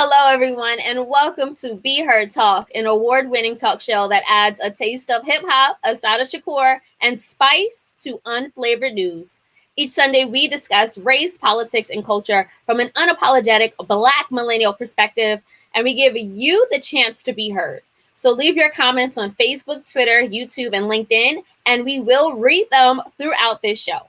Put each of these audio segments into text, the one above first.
Hello, everyone, and welcome to Be Heard Talk, an award-winning talk show that adds a taste of hip-hop, a side of Shakur, and spice to unflavored news. Each Sunday, we discuss race, politics, and culture from an unapologetic Black millennial perspective, and we give you the chance to be heard. So leave your comments on Facebook, Twitter, YouTube, and LinkedIn, and we will read them throughout this show.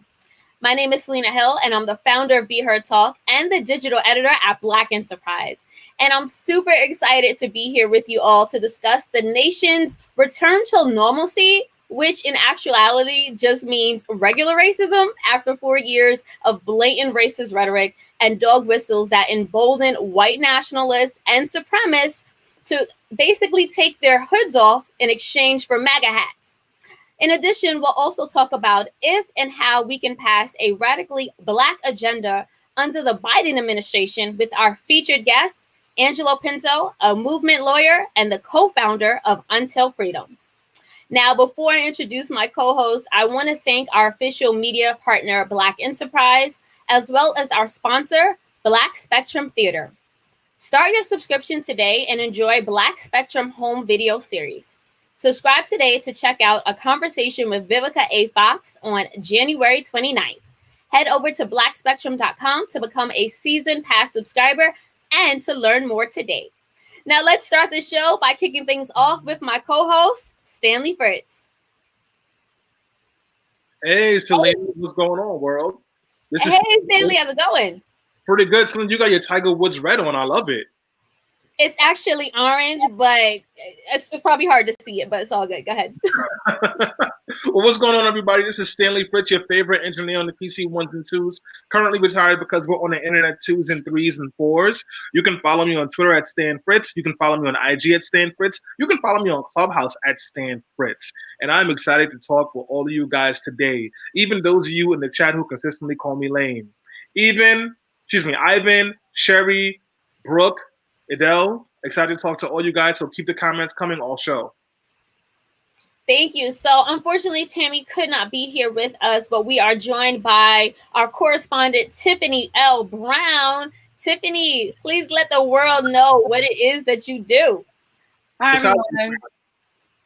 My name is Selena Hill, and I'm the founder of Be Heard Talk and the digital editor at Black Enterprise. And I'm super excited to be here with you all to discuss the nation's return to normalcy, which in actuality just means regular racism after 4 years of blatant racist rhetoric and dog whistles that embolden white nationalists and supremacists to basically take their hoods off in exchange for MAGA hats. In addition, we'll also talk about if and how we can pass a radically Black agenda under the Biden administration with our featured guest, Angelo Pinto, a movement lawyer and the co-founder of Until Freedom. Now, before I introduce my co-host, I want to thank our official media partner, Black Enterprise, as well as our sponsor, Black Spectrum Theater. Start your subscription today and enjoy Black Spectrum home video series. Subscribe today to check out a conversation with Vivica A. Fox on January 29th. Head over to blackspectrum.com to become a season pass subscriber and to learn more today. Now let's start the show by kicking things off with my co-host, Stanley Fritz. Hey, Selena, what's going on, world? Hey, Stanley, how's it going? Pretty good, Selena. You got your Tiger Woods red on. I love it. It's actually orange, but it's probably hard to see it, but it's all good. Go ahead. Well, what's going on, everybody? This is Stanley Fritz, your favorite engineer on the PC 1s and 2s. Currently retired because we're on the internet 2s and 3s and 4s. You can follow me on Twitter at Stan Fritz. You can follow me on IG at Stan Fritz. You can follow me on Clubhouse at Stan Fritz. And I'm excited to talk with all of you guys today, even those of you in the chat who consistently call me lame. Ivan, Sherry, Brooke, Adele, excited to talk to all you guys, so keep the comments coming all show. Thank you. So unfortunately, Tammy could not be here with us, but we are joined by our correspondent, Tiffany L. Brown. Tiffany, please let the world know what it is that you do. Hi, everyone.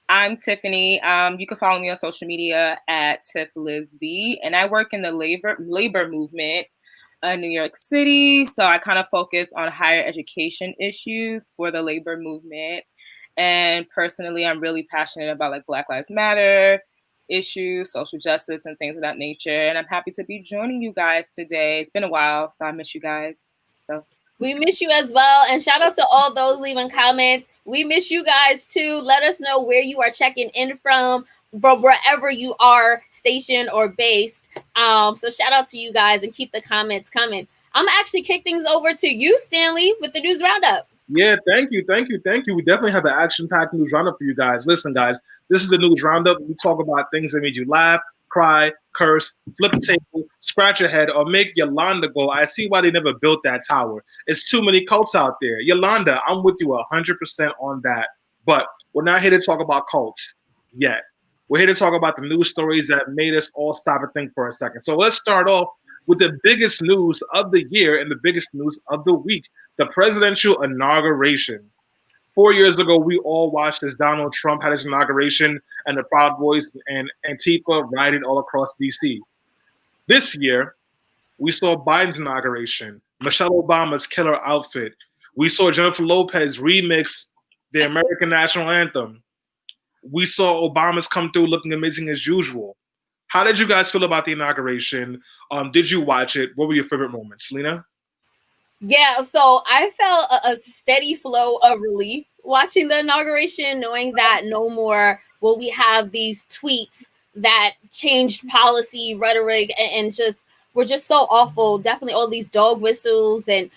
I'm Tiffany. You can follow me on social media at TiffLivesB, and I work in the labor movement New York City. So I kind of focus on higher education issues for the labor movement. And personally, I'm really passionate about like Black Lives Matter issues, social justice, and things of that nature. And I'm happy to be joining you guys today. It's been a while, so I miss you guys. So we miss you as well. And shout out to all those leaving comments. We miss you guys too. Let us know where you are checking in from wherever you are stationed or based. So shout out to you guys and keep the comments coming. I'm actually kick things over to you, Stanley, with the news roundup. Yeah, thank you. We definitely have an action-packed news roundup for you guys. Listen, guys, this is the news roundup. We talk about things that made you laugh, cry, curse, flip the table, scratch your head, or make Yolanda go, I see why they never built that tower. It's too many cults out there. Yolanda, I'm with you 100% on that. But we're not here to talk about cults yet. We're here to talk about the news stories that made us all stop and think for a second. So let's start off with the biggest news of the year and the biggest news of the week, the presidential inauguration. 4 years ago, we all watched as Donald Trump had his inauguration and the Proud Boys and Antifa riding all across D.C. This year, we saw Biden's inauguration, Michelle Obama's killer outfit. We saw Jennifer Lopez remix the American national anthem. We saw Obama's come through looking amazing as usual. How did you guys feel about the inauguration? Did you watch it? What were your favorite moments? Selena? Yeah, so I felt a steady flow of relief watching the inauguration, knowing that no more will we have these tweets that changed policy, rhetoric, and just were just so awful. Definitely all these dog whistles and,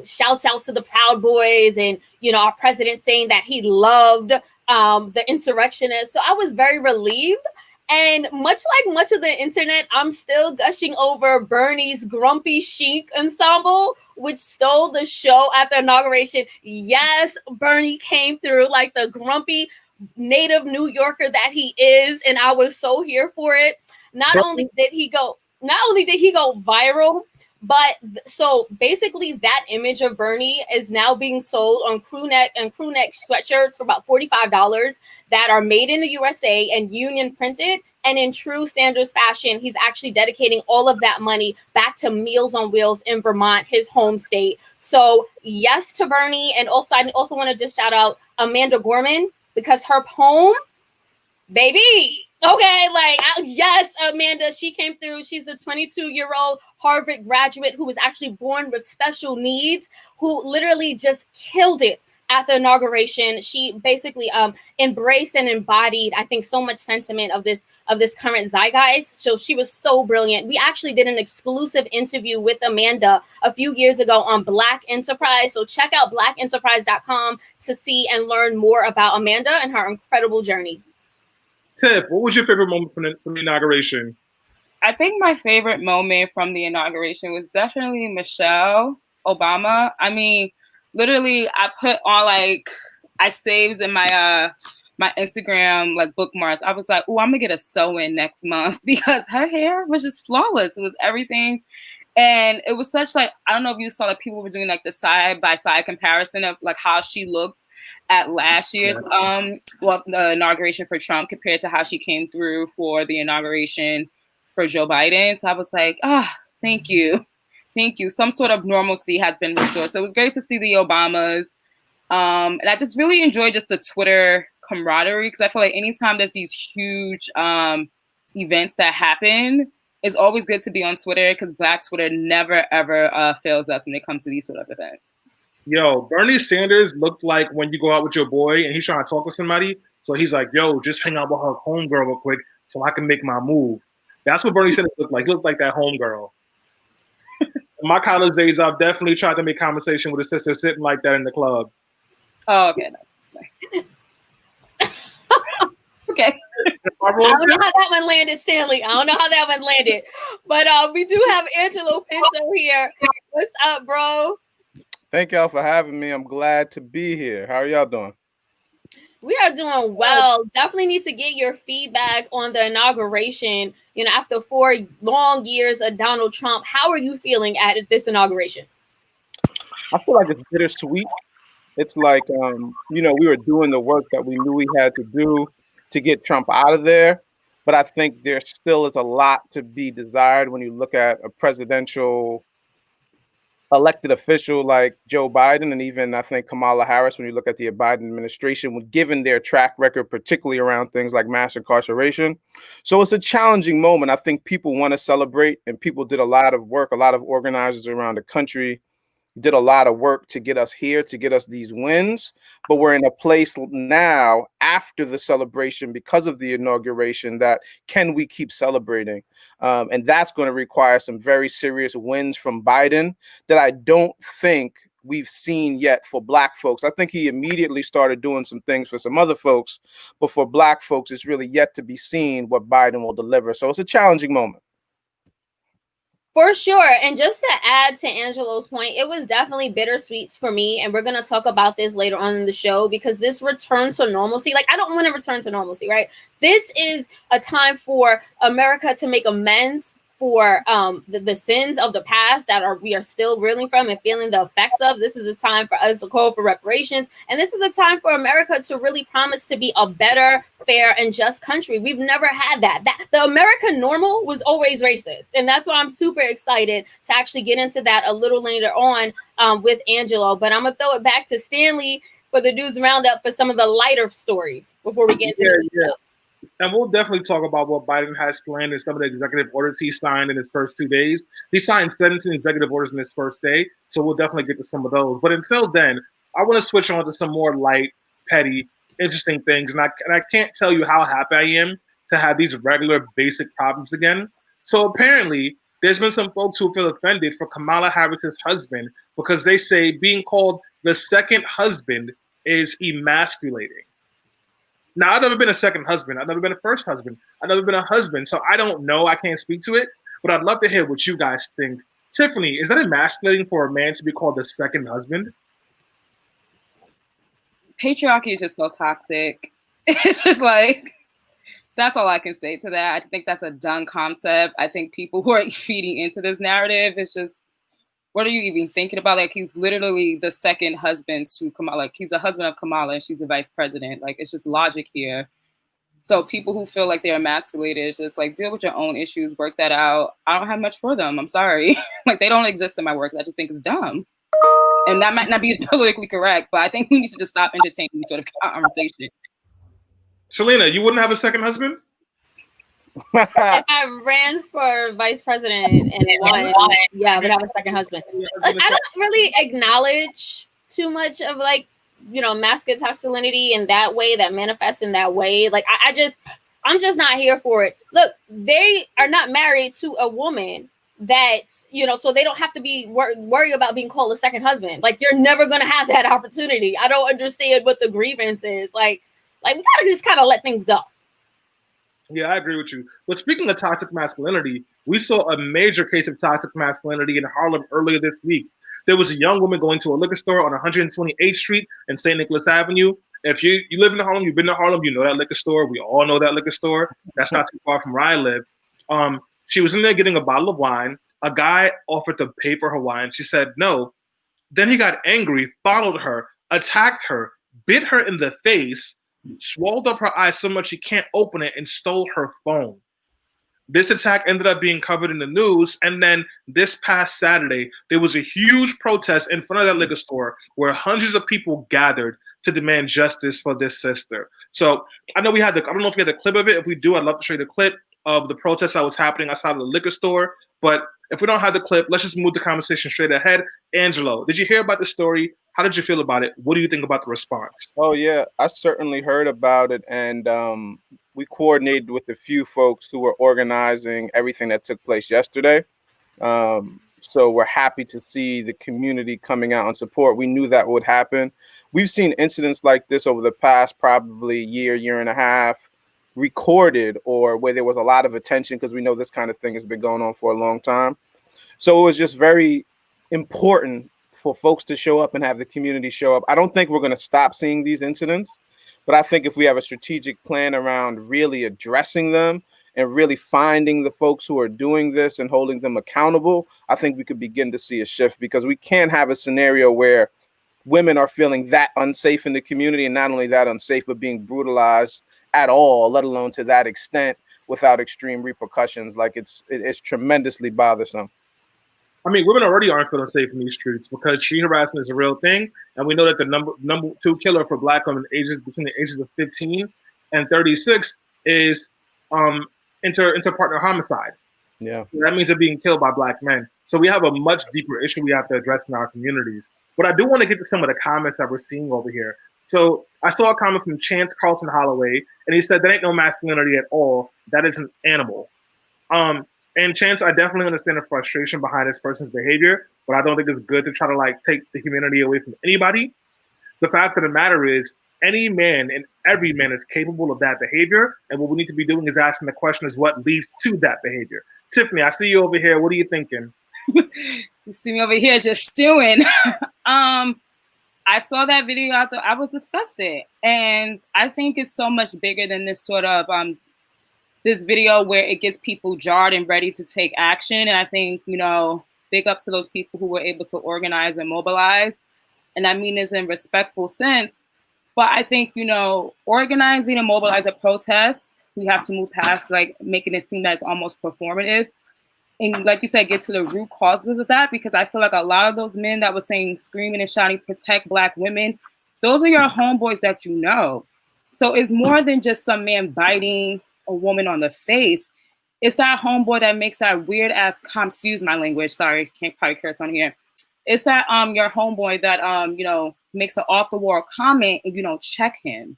shouts out to the Proud Boys and, our president saying that he loved the insurrectionists. So I was very relieved. And much of the internet, I'm still gushing over Bernie's Grumpy Chic ensemble, which stole the show at the inauguration. Yes, Bernie came through like the grumpy native New Yorker that he is, and I was so here for it. Not only did he go viral, But so basically that image of Bernie is now being sold on crew neck sweatshirts for about $45 that are made in the USA and union printed. And in true Sanders fashion, he's actually dedicating all of that money back to Meals on Wheels in Vermont, his home state. So yes to Bernie. And also, I also want to just shout out Amanda Gorman, because her poem, baby. Okay, like, yes, Amanda, she came through. She's a 22-year-old Harvard graduate who was actually born with special needs, who literally just killed it at the inauguration. She basically embraced and embodied, I think, so much sentiment of this current zeitgeist. So she was so brilliant. We actually did an exclusive interview with Amanda a few years ago on Black Enterprise. So check out blackenterprise.com to see and learn more about Amanda and her incredible journey. Tiff, what was your favorite moment from the inauguration? I think my favorite moment from the inauguration was definitely Michelle Obama. I mean, literally, I put on, like, I saved in my my Instagram, like, bookmarks. I was like, oh, I'm gonna get a sew-in next month, because her hair was just flawless. It was everything. And it was such, like, I don't know if you saw that people were doing, like, the side-by-side comparison of, like, how she looked at last year's the inauguration for Trump compared to how she came through for the inauguration for Joe Biden. So I was like, thank you. Thank you. Some sort of normalcy has been restored. So it was great to see the Obamas. And I just really enjoyed just the Twitter camaraderie, because I feel like anytime there's these huge events that happen, it's always good to be on Twitter, because Black Twitter never, ever fails us when it comes to these sort of events. Yo, Bernie Sanders looked like when you go out with your boy and he's trying to talk with somebody. So he's like, yo, just hang out with her homegirl real quick so I can make my move. That's what Bernie Sanders looked like. He looked like that homegirl. In my college days, I've definitely tried to make conversation with a sister sitting like that in the club. Oh, okay. Okay. I don't know how that one landed, Stanley. I don't know how that one landed. But we do have Angelo Pinto here. What's up, bro? Thank y'all for having me. I'm glad to be here. How are y'all doing? We are doing well. Definitely need to get your feedback on the inauguration. You know, after 4 long years of Donald Trump, how are you feeling at this inauguration? I feel like it's bittersweet. It's like, we were doing the work that we knew we had to do to get Trump out of there. But I think there still is a lot to be desired when you look at a presidential elected official like Joe Biden, and even I think Kamala Harris, when you look at the Biden administration, given their track record, particularly around things like mass incarceration. So it's a challenging moment. I think people want to celebrate, and people did a lot of work. A lot of organizers around the country did a lot of work to get us here, to get us these wins. But we're in a place now after the celebration, because of the inauguration, that can we keep celebrating? And that's going to require some very serious wins from Biden that I don't think we've seen yet for Black folks. I think he immediately started doing some things for some other folks, but for Black folks, it's really yet to be seen what Biden will deliver. So it's a challenging moment. For sure. And just to add to Angelo's point, it was definitely bittersweet for me. And we're going to talk about this later on in the show, because this return to normalcy, like, I don't want to return to normalcy, right? This is a time for America to make amends for the sins of the past that we are still reeling from and feeling the effects of. This is a time for us to call for reparations. And this is a time for America to really promise to be a better, fair, and just country. We've never had that. The American normal was always racist. And that's why I'm super excited to actually get into that a little later on with Angelo. But I'm going to throw it back to Stanley for the news roundup for some of the lighter stories before we get into the stuff. And we'll definitely talk about what Biden has planned and some of the executive orders he signed in his first 2 days. He signed 17 executive orders in his first day, so we'll definitely get to some of those. But until then, I want to switch on to some more light, petty, interesting things. And I can't tell you how happy I am to have these regular, basic problems again. So apparently, there's been some folks who feel offended for Kamala Harris's husband because they say being called the second husband is emasculating. Now, I've never been a second husband. I've never been a first husband. I've never been a husband. So I don't know. I can't speak to it. But I'd love to hear what you guys think. Tiffany, is that emasculating for a man to be called the second husband? Patriarchy is just so toxic. It's just like, that's all I can say to that. I think that's a dumb concept. I think people who are feeding into this narrative, it's just what are you even thinking about? Like, he's literally the second husband to Kamala. Like, he's the husband of Kamala and she's the vice president. Like, it's just logic here. So people who feel like they're emasculated, it's just like, deal with your own issues, work that out. I don't have much for them. I'm sorry. Like, they don't exist in my work. I just think it's dumb. And that might not be politically correct, but I think we need to just stop entertaining these sort of conversations. Selena, you wouldn't have a second husband? If I ran for vice president and won, yeah, I would have a second husband. Like, I don't really acknowledge too much of, like, you know, masculine masculinity in that way, that manifests in that way. Like, I'm just not here for it. Look, they are not married to a woman that, you know, so they don't have to be worry about being called a second husband. Like, you're never going to have that opportunity. I don't understand what the grievance is. Like we got to just kind of let things go. Yeah, I agree with you. But speaking of toxic masculinity, we saw a major case of toxic masculinity in Harlem earlier this week. There was a young woman going to a liquor store on 128th Street and St. Nicholas Avenue. If you live in Harlem, you've been to Harlem, you know that liquor store. We all know that liquor store. That's not too far from where I live. She was in there getting a bottle of wine. A guy offered to pay for her wine. She said no. Then he got angry, followed her, attacked her, bit her in the face, swelled up her eyes so much she can't open it, and stole her phone. This attack ended up being covered in the news, and then this past Saturday, there was a huge protest in front of that liquor store where hundreds of people gathered to demand justice for this sister. So I know I don't know if we had the clip of it. If we do, I'd love to show you the clip of the protest that was happening outside of the liquor store. But if we don't have the clip, let's just move the conversation straight ahead. Angelo, did you hear about the story? How did you feel about it? What do you think about the response? Oh, yeah, I certainly heard about it. And we coordinated with a few folks who were organizing everything that took place yesterday. So we're happy to see the community coming out and support. We knew that would happen. We've seen incidents like this over the past probably year and a half, recorded, or where there was a lot of attention, because we know this kind of thing has been going on for a long time. So it was just very important for folks to show up and have the community show up. I don't think we're going to stop seeing these incidents, but I think if we have a strategic plan around really addressing them and really finding the folks who are doing this and holding them accountable, I think we could begin to see a shift, because we can't have a scenario where women are feeling that unsafe in the community, and not only that unsafe, but being brutalized at all, let alone to that extent, without extreme repercussions. Like, it's tremendously bothersome. I mean, women already aren't feeling safe in these streets because street harassment is a real thing, and we know that the number 2 killer for Black women between the ages of 15 and 36 is interpartner homicide. Yeah, so that means they're being killed by Black men. So we have a much deeper issue we have to address in our communities. But I do want to get to some of the comments that we're seeing over here. So I saw a comment from Chance Carlton Holloway, and he said, "That ain't no masculinity at all. That is an animal." And Chance, I definitely understand the frustration behind this person's behavior, but I don't think it's good to try to like take the humanity away from anybody. The fact of the matter is, any man and every man is capable of that behavior, and what we need to be doing is asking the question is what leads to that behavior. Tiffany, I see you over here. What are you thinking? You see me over here just stewing. I saw that video. I was disgusted, and I think it's so much bigger than this sort of this video where it gets people jarred and ready to take action. And I think, you know, big ups to those people who were able to organize and mobilize. And I mean this in respectful sense. But I think, you know, organizing and mobilize a protest, we have to move past like making it seem that it's almost performative. And like you said, get to the root causes of that, because I feel like a lot of those men that were saying, screaming and shouting, protect Black women, those are your homeboys that you know. So it's more than just some man biting a woman on the face. It's that homeboy that makes that weird ass excuse my language, sorry, can't probably curse on here. It's that your homeboy that you know, makes an off the wall comment and you don't check him.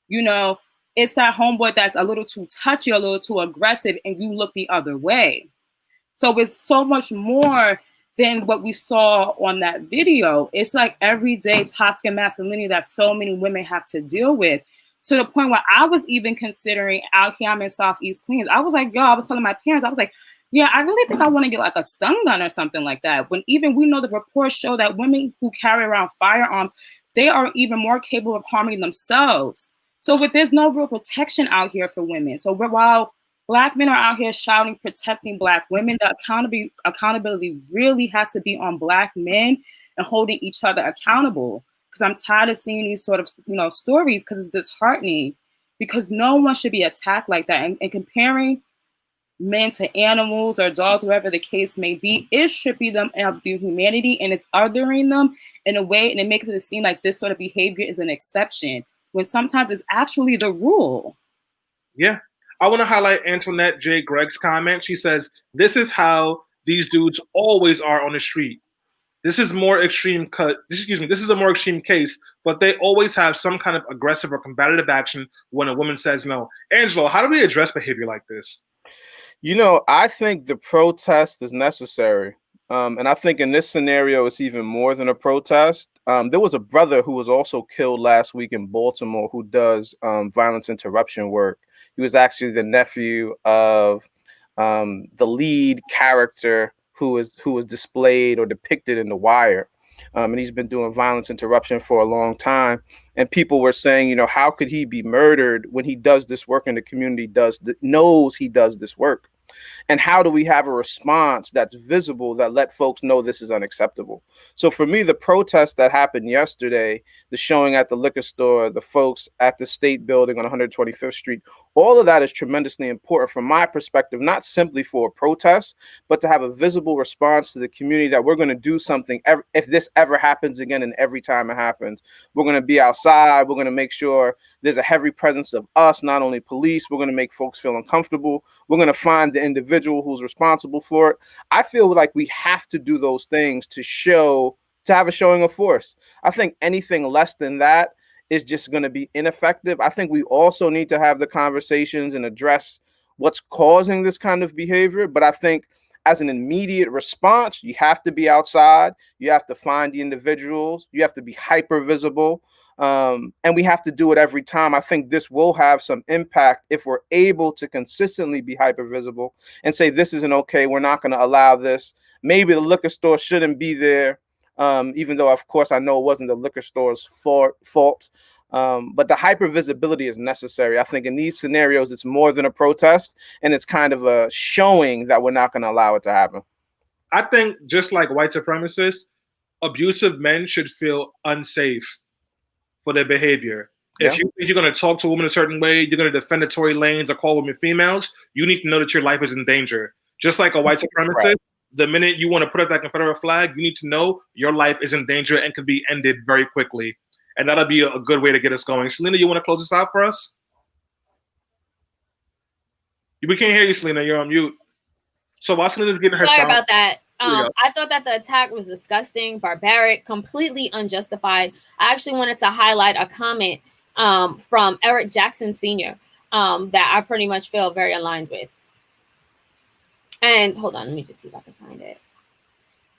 You know, it's that homeboy that's a little too touchy, a little too aggressive, and you look the other way. So it's so much more than what we saw on that video. It's like everyday toxic masculinity that so many women have to deal with, to the point where I was even considering out here, I'm in Southeast Queens. I was like, yo, I was telling my parents, I was like, yeah, I really think I want to get like a stun gun or something like that. When even we know the reports show that women who carry around firearms, they are even more capable of harming themselves. So there's no real protection out here for women. So while Black men are out here shouting, protecting Black women. The accountability really has to be on Black men and holding each other accountable. Because I'm tired of seeing these sort of stories, because it's disheartening. Because no one should be attacked like that. And comparing men to animals or dogs, whatever the case may be, it should be them of the humanity, and it's othering them in a way, and it makes it seem like this sort of behavior is an exception when sometimes it's actually the rule. Yeah. I want to highlight Antoinette J. Gregg's comment. She says, "This is how these dudes always are on the street. This is more extreme this is a more extreme case, but they always have some kind of aggressive or combative action when a woman says no." Angelo, how do we address behavior like this? I think the protest is necessary. And I think in this scenario, it's even more than a protest. There was a brother who was also killed last week in Baltimore who does violence interruption work. He was actually the nephew of the lead character who was displayed or depicted in The Wire. And he's been doing violence interruption for a long time. And people were saying, how could he be murdered when he does this work and the community knows he does this work? And how do we have a response that's visible that let folks know this is unacceptable? So for me, the protest that happened yesterday, the showing at the liquor store, the folks at the State Building on 125th Street, all of that is tremendously important from my perspective, not simply for a protest, but to have a visible response to the community that we're going to do something if this ever happens again, and every time it happens. We're going to be outside. We're going to make sure there's a heavy presence of us, not only police. We're going to make folks feel uncomfortable. We're going to find the individual who's responsible for it. I feel like we have to do those things to have a showing of force. I think anything less than that is just going to be ineffective. I think we also need to have the conversations and address what's causing this kind of behavior. But I think as an immediate response, you have to be outside. You have to find the individuals. You have to be hyper visible. And we have to do it every time. I think this will have some impact if we're able to consistently be hyper visible and say, this isn't okay. We're not going to allow this. Maybe the liquor store shouldn't be there. Even though, of course, I know it wasn't the liquor store's fault. But the hyper visibility is necessary. I think in these scenarios, it's more than a protest, and it's kind of a showing that we're not going to allow it to happen. I think just like white supremacists, abusive men should feel unsafe for their behavior. Yeah. If you think you're going to talk to a woman a certain way, you're going to defend the Tory Lanes or call women females, you need to know that your life is in danger. Just like a white supremacist, right. The minute you want to put up that Confederate flag, you need to know your life is in danger and can be ended very quickly. And that'll be a good way to get us going. Selena, you want to close this out for us? We can't hear you, Selena. You're on mute. So while Selena's getting her Sorry about that. I thought that the attack was disgusting, barbaric, completely unjustified. I actually wanted to highlight a comment from Eric Jackson Sr. That I pretty much feel very aligned with. And hold on, let me just see if I can find it.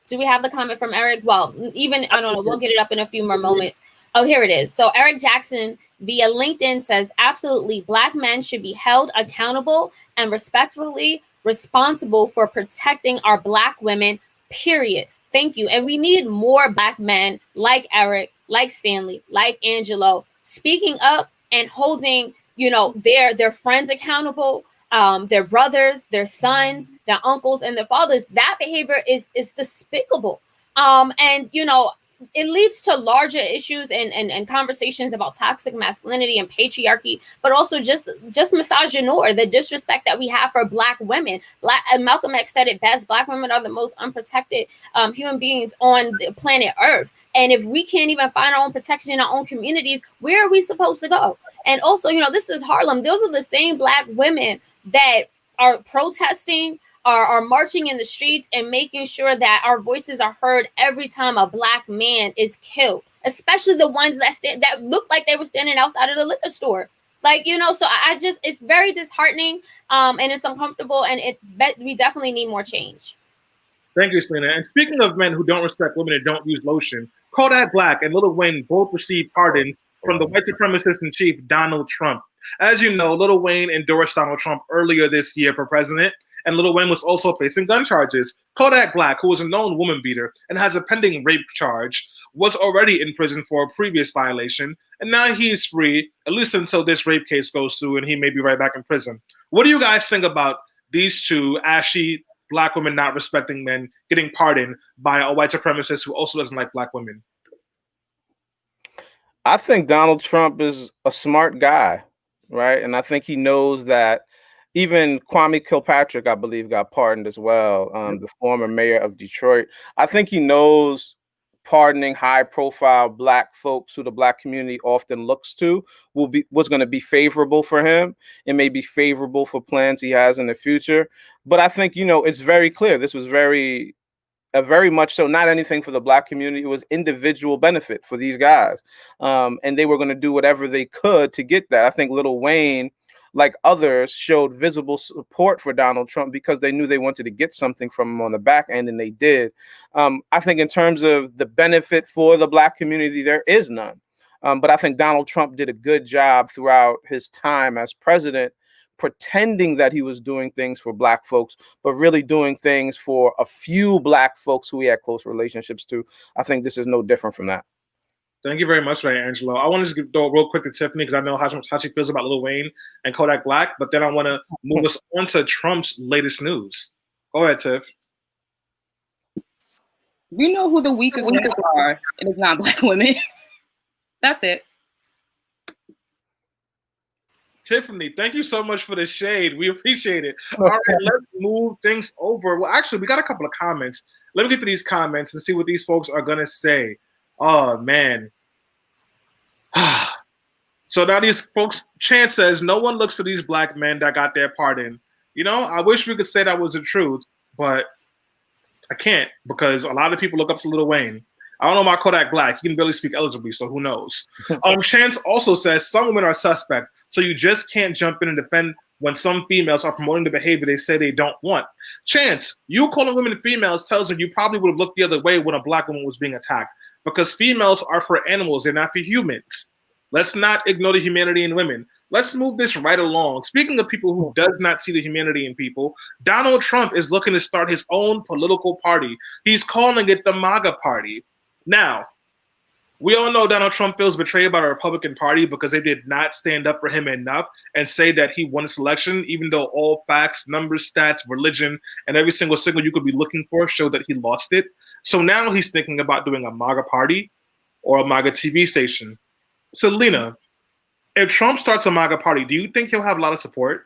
Do we have the comment from Eric? Well, I don't know. We'll get it up in a few more moments. Oh, here it is. So Eric Jackson via LinkedIn says, absolutely, Black men should be held accountable and respectfully responsible for protecting our Black women, period. Thank you. And we need more Black men like Eric, like Stanley, like Angelo, speaking up and holding, their friends accountable, their brothers, their sons, their uncles, and their fathers. That behavior is despicable. And it leads to larger issues and conversations about toxic masculinity and patriarchy, but also just misogynoir, the disrespect that we have for Black women. Malcolm X said it best: Black women are the most unprotected human beings on the planet Earth. And if we can't even find our own protection in our own communities, where are we supposed to go? And also, this is Harlem. Those are the same Black women that are protesting, are marching in the streets and making sure that our voices are heard every time a Black man is killed, especially the ones that look like they were standing outside of the liquor store. So it's very disheartening and it's uncomfortable, and we definitely need more change. Thank you, Selena. And speaking of men who don't respect women and don't use lotion, Kodak Black and Lil Wayne both received pardons from the white supremacist in chief, Donald Trump. As you know, Lil Wayne endorsed Donald Trump earlier this year for president, and Lil Wayne was also facing gun charges. Kodak Black, who was a known woman beater and has a pending rape charge, was already in prison for a previous violation, and now he is free, at least until this rape case goes through, and he may be right back in prison. What do you guys think about these two ashy black women not respecting men getting pardoned by a white supremacist who also doesn't like black women? I think Donald Trump is a smart guy, right? And I think he knows that even Kwame Kilpatrick, I believe, got pardoned as well, the former mayor of Detroit. I think he knows pardoning high-profile black folks who the black community often looks to was going to be favorable for him. It may be favorable for plans he has in the future. But I think, it's very clear. This was very much so not anything for the black community. It was individual benefit for these guys. And they were going to do whatever they could to get that. I think Lil Wayne, like others, showed visible support for Donald Trump because they knew they wanted to get something from him on the back end, and they did. I think in terms of the benefit for the black community, there is none. But I think Donald Trump did a good job throughout his time as president, pretending that he was doing things for black folks, but really doing things for a few black folks who he had close relationships to. I think this is no different from that. Thank you very much for that, Angelo. I want to just go real quick to Tiffany because I know how she feels about Lil Wayne and Kodak Black, but then I want to move us on to Trump's latest news. Go ahead, Tiff. We know who the weakest links are. It is not black women. That's it. Tiffany, thank you so much for the shade. We appreciate it. All right, let's move things over. Well, actually, we got a couple of comments. Let me get to these comments and see what these folks are going to say. Oh, man. So now these folks, Chance says, no one looks to these black men that got their pardon. I wish we could say that was the truth, but I can't because a lot of people look up to Lil Wayne. I don't know about Kodak Black. He can barely speak eligibly, so who knows? Chance also says some women are suspect, so you just can't jump in and defend when some females are promoting the behavior they say they don't want. Chance, you calling women females tells them you probably would have looked the other way when a black woman was being attacked because females are for animals. They're not for humans. Let's not ignore the humanity in women. Let's move this right along. Speaking of people who does not see the humanity in people, Donald Trump is looking to start his own political party. He's calling it the MAGA Party. Now, we all know Donald Trump feels betrayed by the Republican Party because they did not stand up for him enough and say that he won this election, even though all facts, numbers, stats, religion, and every single signal you could be looking for showed that he lost it. So now he's thinking about doing a MAGA party or a MAGA TV station. Selena, if Trump starts a MAGA party, do you think he'll have a lot of support?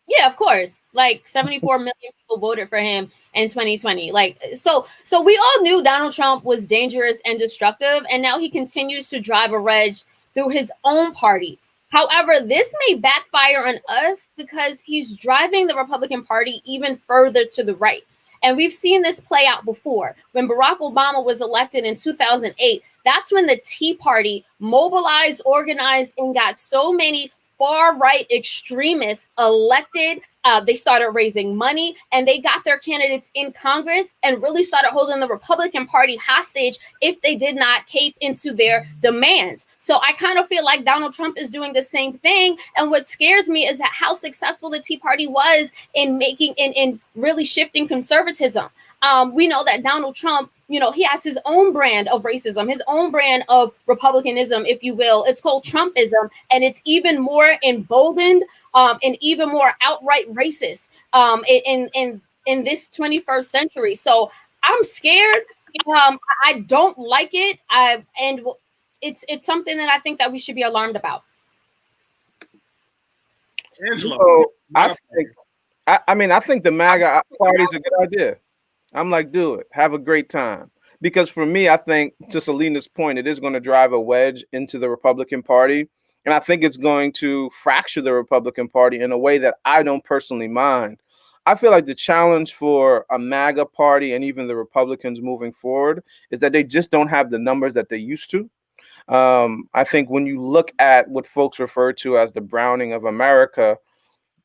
Yeah, of course. Like 74 million people voted for him in 2020. So we all knew Donald Trump was dangerous and destructive, and now he continues to drive a wedge through his own party. However, this may backfire on us because he's driving the Republican Party even further to the right. And we've seen this play out before. When Barack Obama was elected in 2008, that's when the Tea Party mobilized, organized, and got so many far-right extremists elected. They started raising money and they got their candidates in Congress and really started holding the Republican Party hostage if they did not cape into their demands. So I kind of feel like Donald Trump is doing the same thing. And what scares me is that how successful the Tea Party was in really shifting conservatism. We know that Donald Trump, he has his own brand of racism, his own brand of republicanism, if you will. It's called Trumpism, and it's even more emboldened and even more outright racist in this 21st century. So I'm scared. I don't like it. And it's something that I think that we should be alarmed about. Angelo, so I think the MAGA party is a good idea. I'm like, do it. Have a great time. Because for me, I think, to Selena's point, it is going to drive a wedge into the Republican Party. And I think it's going to fracture the Republican Party in a way that I don't personally mind. I feel like the challenge for a MAGA party and even the Republicans moving forward is that they just don't have the numbers that they used to. I think when you look at what folks refer to as the browning of America,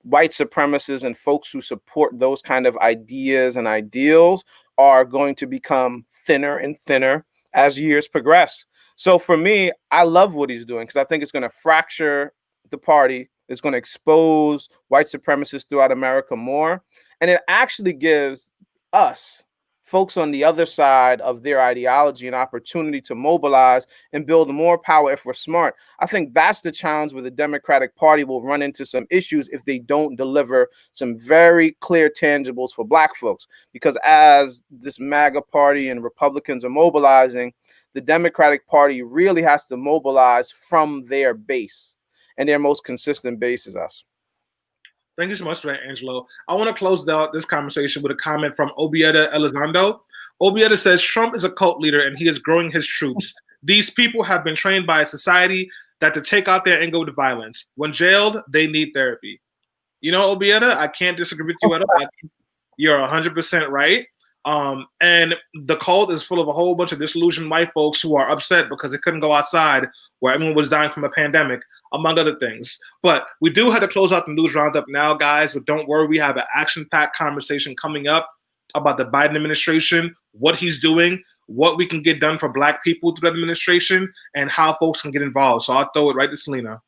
white supremacists and folks who support those kind of ideas and ideals are going to become thinner and thinner as years progress. So for me, I love what he's doing because I think it's going to fracture the party. It's going to expose white supremacists throughout America more. And it actually gives us folks on the other side of their ideology an opportunity to mobilize and build more power if we're smart. I think that's the challenge where the Democratic Party will run into some issues if they don't deliver some very clear tangibles for Black folks. Because as this MAGA party and Republicans are mobilizing, the Democratic Party really has to mobilize from their base, and their most consistent base is us. Thank you so much for that, Angelo. I want to close out this conversation with a comment from Obieta Elizondo. Obieta says, Trump is a cult leader and he is growing his troops. These people have been trained by a society that to take out their anger with violence. When jailed, they need therapy. You know, Obieta, I can't disagree with you at all. You're 100% right. And the cult is full of a whole bunch of disillusioned white folks who are upset because they couldn't go outside where everyone was dying from a pandemic, among other things. But we do have to close out the news roundup now, guys. But don't worry, we have an action-packed conversation coming up about the Biden administration, what he's doing, what we can get done for Black people through that administration, and how folks can get involved. So I'll throw it right to Selena.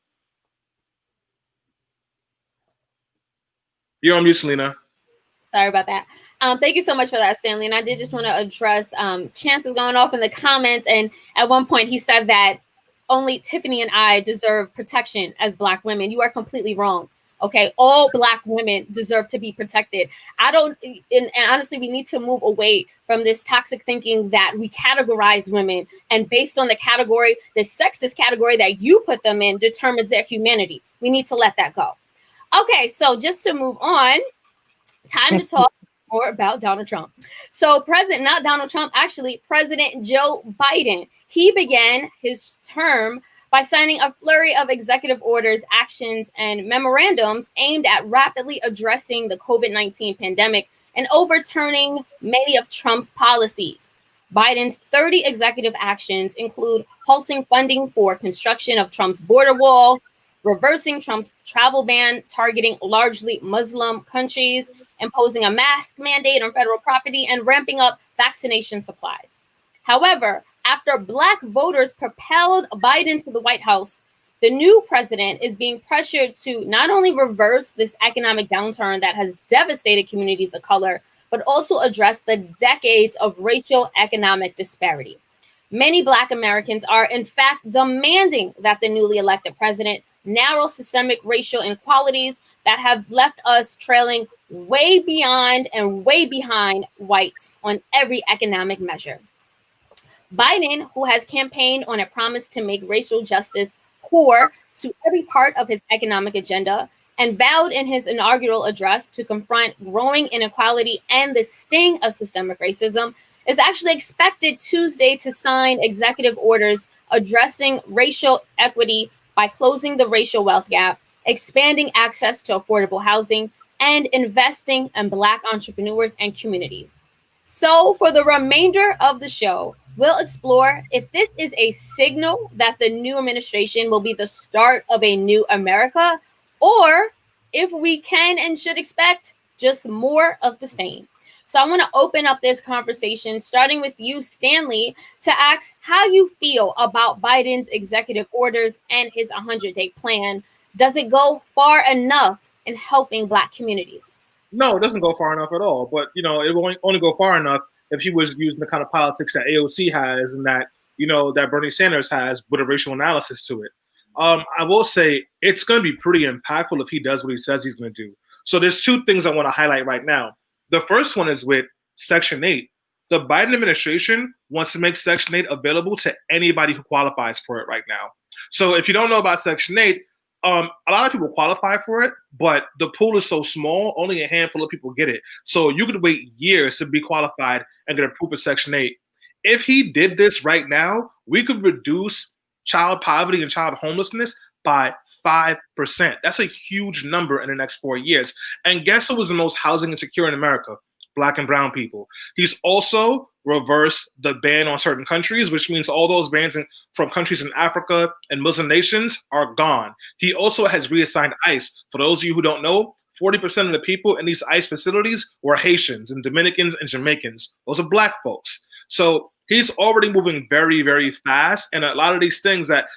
You're on mute, Selena. Sorry about that. Thank you so much for that, Stanley. And I did just want to address Chance's going off in the comments. And at one point he said that only Tiffany and I deserve protection as Black women. You are completely wrong. Okay, all Black women deserve to be protected. And honestly, we need to move away from this toxic thinking that we categorize women, and based on the category, the sexist category that you put them in determines their humanity. We need to let that go. Okay, so just to move on, time to talk more about Donald Trump. So not Donald Trump, actually President Joe Biden. He began his term by signing a flurry of executive orders, actions, and memorandums aimed at rapidly addressing the COVID-19 pandemic and overturning many of Trump's policies. Biden's 30 executive actions include halting funding for construction of Trump's border wall, reversing Trump's travel ban targeting largely Muslim countries, imposing a mask mandate on federal property, and ramping up vaccination supplies. However, after Black voters propelled Biden to the White House, the new president is being pressured to not only reverse this economic downturn that has devastated communities of color, but also address the decades of racial economic disparity. Many Black Americans are, in fact, demanding that the newly elected president narrow systemic racial inequalities that have left us trailing way beyond and way behind whites on every economic measure. Biden, who has campaigned on a promise to make racial justice core to every part of his economic agenda, and vowed in his inaugural address to confront growing inequality and the sting of systemic racism, is actually expected Tuesday to sign executive orders addressing racial equity by closing the racial wealth gap, expanding access to affordable housing, and investing in Black entrepreneurs and communities. So for the remainder of the show, we'll explore if this is a signal that the new administration will be the start of a new America, or if we can and should expect just more of the same. So I want to open up this conversation, starting with you, Stanley, to ask how you feel about Biden's executive orders and his 100-day plan. Does it go far enough in helping Black communities? No, it doesn't go far enough at all. But, it will only go far enough if he was using the kind of politics that AOC has and that, that Bernie Sanders has with a racial analysis to it. I will say it's going to be pretty impactful if he does what he says he's going to do. So there's two things I want to highlight right now. The first one is with Section 8. The Biden administration wants to make Section 8 available to anybody who qualifies for it right now. So if you don't know about Section 8, a lot of people qualify for it, but the pool is so small, only a handful of people get it. So you could wait years to be qualified and get approved for Section 8. If he did this right now, we could reduce child poverty and child homelessness by 5%. That's a huge number in the next 4 years. And guess who was the most housing insecure in America? Black and brown people. He's also reversed the ban on certain countries, which means all those bans from countries in Africa and Muslim nations are gone. He also has reassigned ICE. For those of you who don't know, 40% of the people in these ICE facilities were Haitians and Dominicans and Jamaicans. Those are Black folks. So he's already moving very, very fast. And a lot of these things that,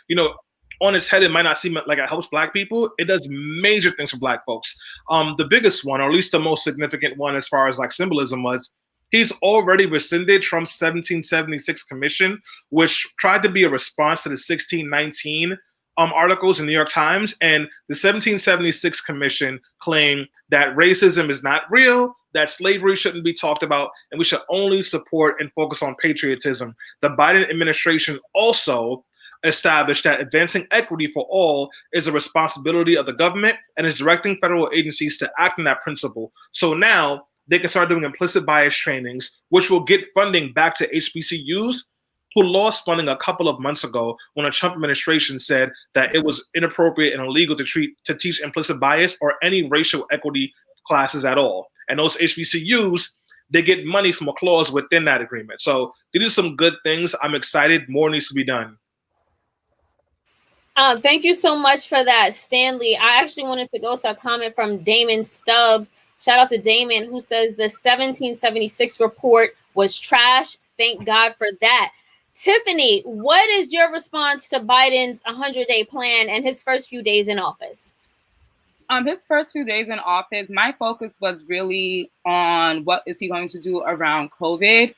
on its head, it might not seem like it helps Black people. It does major things for Black folks. The biggest one, or at least the most significant one as far as like symbolism, was he's already rescinded Trump's 1776 commission, which tried to be a response to the 1619 articles in the New York Times. And the 1776 commission claimed that racism is not real, that slavery shouldn't be talked about, and we should only support and focus on patriotism. The Biden administration also established that advancing equity for all is a responsibility of the government and is directing federal agencies to act on that principle. So now they can start doing implicit bias trainings, which will get funding back to HBCUs, who lost funding a couple of months ago when the Trump administration said that it was inappropriate and illegal to teach implicit bias or any racial equity classes at all. And those HBCUs, they get money from a clause within that agreement. So these are some good things. I'm excited. More needs to be done. Thank you so much for that, Stanley. I actually wanted to go to a comment from Damon Stubbs. Shout out to Damon, who says the 1776 report was trash. Thank God for that. Tiffany, what is your response to Biden's 100-day plan and his first few days in office? His first few days in office, my focus was really on what is he going to do around COVID.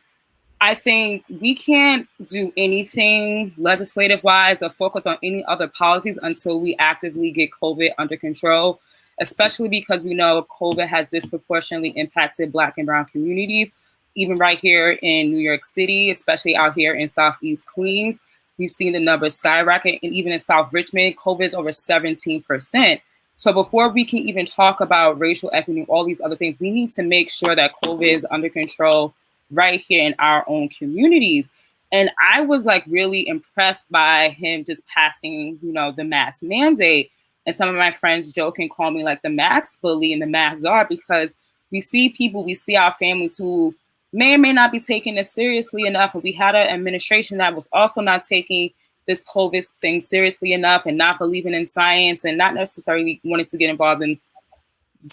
I think we can't do anything legislative-wise or focus on any other policies until we actively get COVID under control, especially because we know COVID has disproportionately impacted Black and Brown communities. Even right here in New York City, especially out here in Southeast Queens, we've seen the numbers skyrocket. And even in South Richmond, COVID is over 17%. So before we can even talk about racial equity and all these other things, we need to make sure that COVID is under control right here in our own communities. And I was like really impressed by him just passing, the mask mandate. And some of my friends joke and call me like the mask bully and the mask czar, because we see people, we see our families who may or may not be taking this seriously enough. And we had an administration that was also not taking this COVID thing seriously enough and not believing in science and not necessarily wanting to get involved in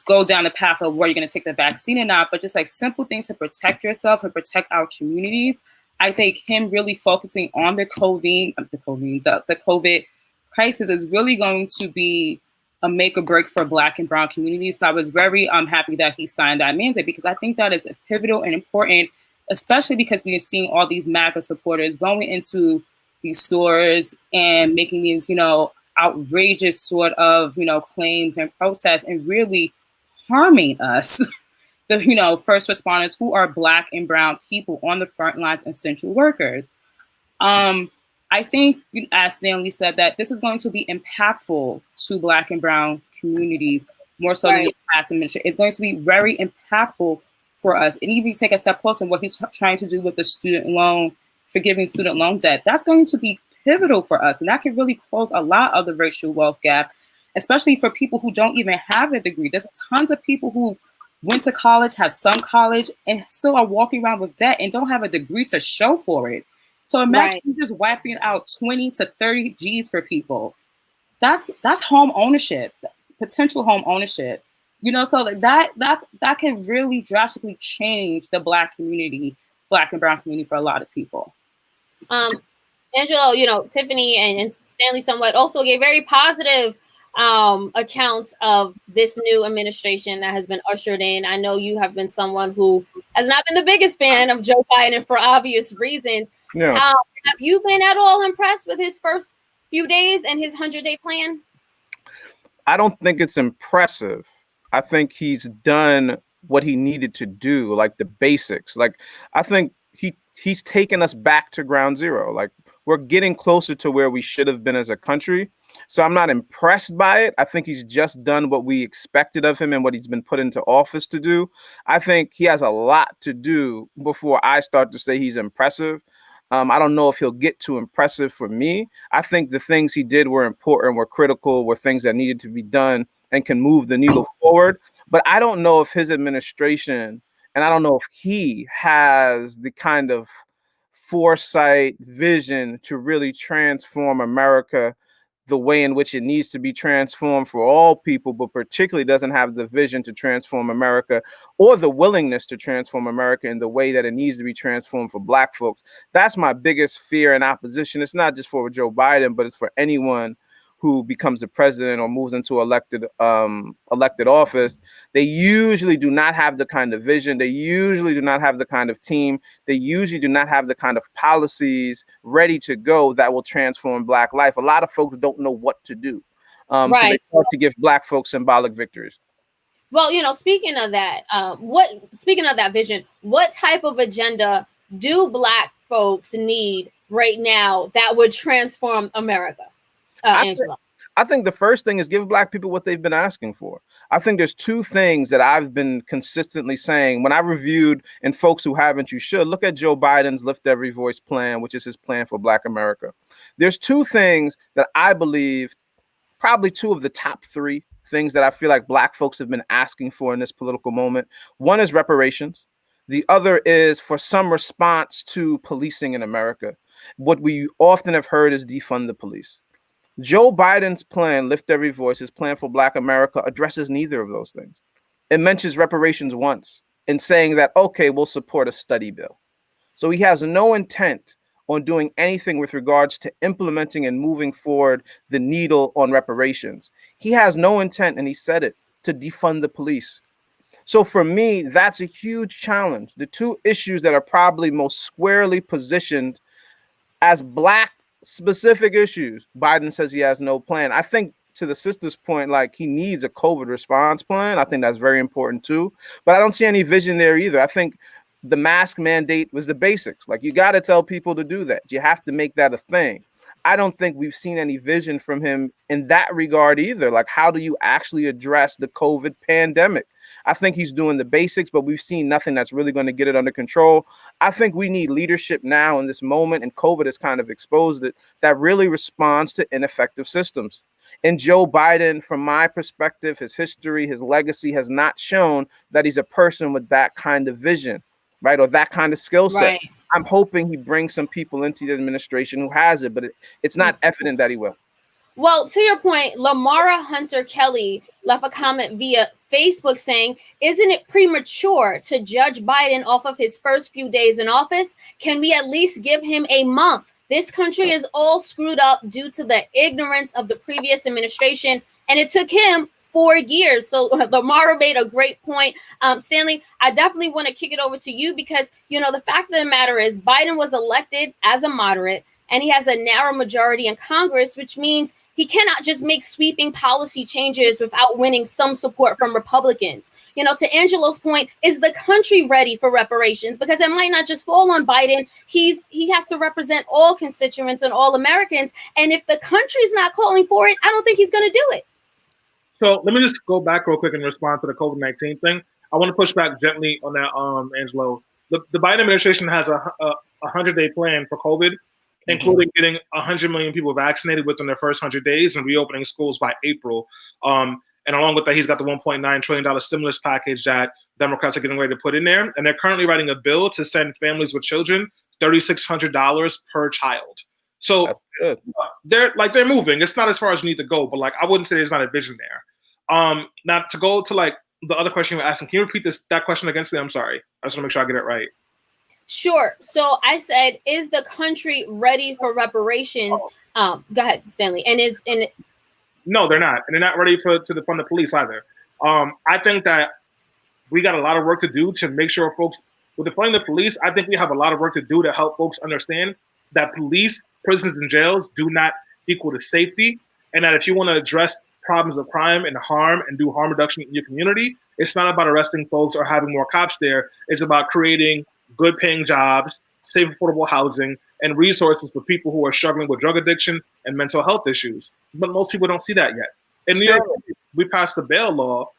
go down the path of where you're going to take the vaccine or not, but just like simple things to protect yourself and protect our communities. I think him really focusing on the COVID crisis is really going to be a make or break for Black and Brown communities. So I was very happy that he signed that mandate, because I think that is pivotal and important, especially because we are seeing all these MAGA supporters going into these stores and making these, outrageous sort of, claims and protests and really harming us, the, first responders who are Black and Brown people on the front lines, essential workers. I think, as Stanley said, that this is going to be impactful to Black and Brown communities, more so than the past administration. It's going to be very impactful for us. And even take a step closer, what he's trying to do with the student loan, forgiving student loan debt, that's going to be pivotal for us. And that can really close a lot of the racial wealth gap, especially for people who don't even have a degree. There's tons of people who went to college, have some college, and still are walking around with debt and don't have a degree to show for it. So imagine just wiping out 20 to 30 G's for people. That's home ownership, potential home ownership. So like that can really drastically change the Black community, Black and Brown community for a lot of people. Angelo, Tiffany and Stanley somewhat also gave very positive accounts of this new administration that has been ushered in. I know you have been someone who has not been the biggest fan of Joe Biden for obvious reasons. Yeah. Have you been at all impressed with his first few days and his 100-day plan? I don't think it's impressive. I think he's done what he needed to do, like the basics. Like, I think he's taken us back to ground zero. Like, we're getting closer to where we should have been as a country. So I'm not impressed by it. I think he's just done what we expected of him and what he's been put into office to do. I think he has a lot to do before I start to say he's impressive. I don't know if he'll get too impressive for me. I think the things he did were important, were critical, were things that needed to be done and can move the needle forward. But I don't know if his administration, and I don't know if he has the kind of foresight, vision to really transform America the way in which it needs to be transformed for all people, but particularly doesn't have the vision to transform America or the willingness to transform America in the way that it needs to be transformed for Black folks. That's my biggest fear and opposition. It's not just for Joe Biden, but it's for anyone who becomes the president or moves into elected office, they usually do not have the kind of vision. They usually do not have the kind of team. They usually do not have the kind of policies ready to go that will transform Black life. A lot of folks don't know what to do. So they start to give Black folks symbolic victories. Well, speaking of that, speaking of that vision, what type of agenda do Black folks need right now that would transform America? Angela. I think the first thing is give Black people what they've been asking for. I think there's two things that I've been consistently saying. When I reviewed, and folks who haven't, you should look at Joe Biden's Lift Every Voice plan, which is his plan for Black America. There's two things that I believe, probably two of the top three things that I feel like Black folks have been asking for in this political moment. One is reparations. The other is for some response to policing in America. What we often have heard is defund the police. Joe Biden's plan, Lift Every Voice, his plan for Black America, addresses neither of those things. It mentions reparations once in saying that, okay, we'll support a study bill. So he has no intent on doing anything with regards to implementing and moving forward the needle on reparations. He has no intent, and he said it, to defund the police. So for me, that's a huge challenge. The two issues that are probably most squarely positioned as Black specific issues, Biden says he has no plan. I think, to the sister's point, like, he needs a COVID response plan. I think that's very important too. But I don't see any vision there either. I think the mask mandate was the basics. Like, you got to tell people to do that. You have to make that a thing. I don't think we've seen any vision from him in that regard either. Like, how do you actually address the COVID pandemic? I think he's doing the basics, but we've seen nothing that's really going to get it under control. I think we need leadership now in this moment, and COVID has kind of exposed it, that really responds to ineffective systems. And Joe Biden, from my perspective, his history, his legacy has not shown that he's a person with that kind of vision, right? Or that kind of skill set. Right. I'm hoping he brings some people into the administration who has it, but it's not evident that he will. Well, to your point, Lamara Hunter Kelly left a comment via Facebook saying, isn't it premature to judge Biden off of his first few days in office? Can we at least give him a month? This country is all screwed up due to the ignorance of the previous administration, and it took him 4 years. So Lamara made a great point. Stanley, I definitely want to kick it over to you because, the fact of the matter is Biden was elected as a moderate, and he has a narrow majority in Congress, which means he cannot just make sweeping policy changes without winning some support from Republicans. To Angelo's point, is the country ready for reparations? Because it might not just fall on Biden. He has to represent all constituents and all Americans. And if the country's not calling for it, I don't think he's going to do it. So let me just go back real quick and respond to the COVID-19 thing. I want to push back gently on that, Angelo. The Biden administration has a 100-day plan for COVID, including getting 100 million people vaccinated within their first 100 days and reopening schools by April. And along with that, he's got the $1.9 trillion stimulus package that Democrats are getting ready to put in there. And they're currently writing a bill to send families with children $3,600 per child. So they're moving. It's not as far as you need to go, but I wouldn't say there's not a vision there. Now to go to the other question you were asking, can you repeat that question again? I'm sorry. I just want to make sure I get it right. Sure. So I said, is the country ready for reparations? Go ahead, Stanley. No, they're not. And they're not ready to defund the police either. I think that we got a lot of work to do to make sure folks, with defunding the police, I think we have a lot of work to do to help folks understand that police, prisons, and jails do not equal to safety. And that if you want to address problems of crime and harm and do harm reduction in your community, it's not about arresting folks or having more cops there. It's about creating good paying jobs, safe, affordable housing, and resources for people who are struggling with drug addiction and mental health issues. But most people don't see that yet. In New York, we passed the bail law.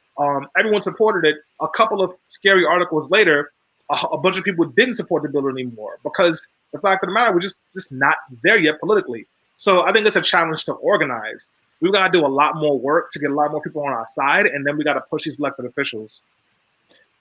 Everyone supported it. A couple of scary articles later, a bunch of people didn't support the bill anymore because the fact of the matter, we're just not there yet politically. So I think it's a challenge to organize. We've got to do a lot more work to get a lot more people on our side, and then we got to push these elected officials.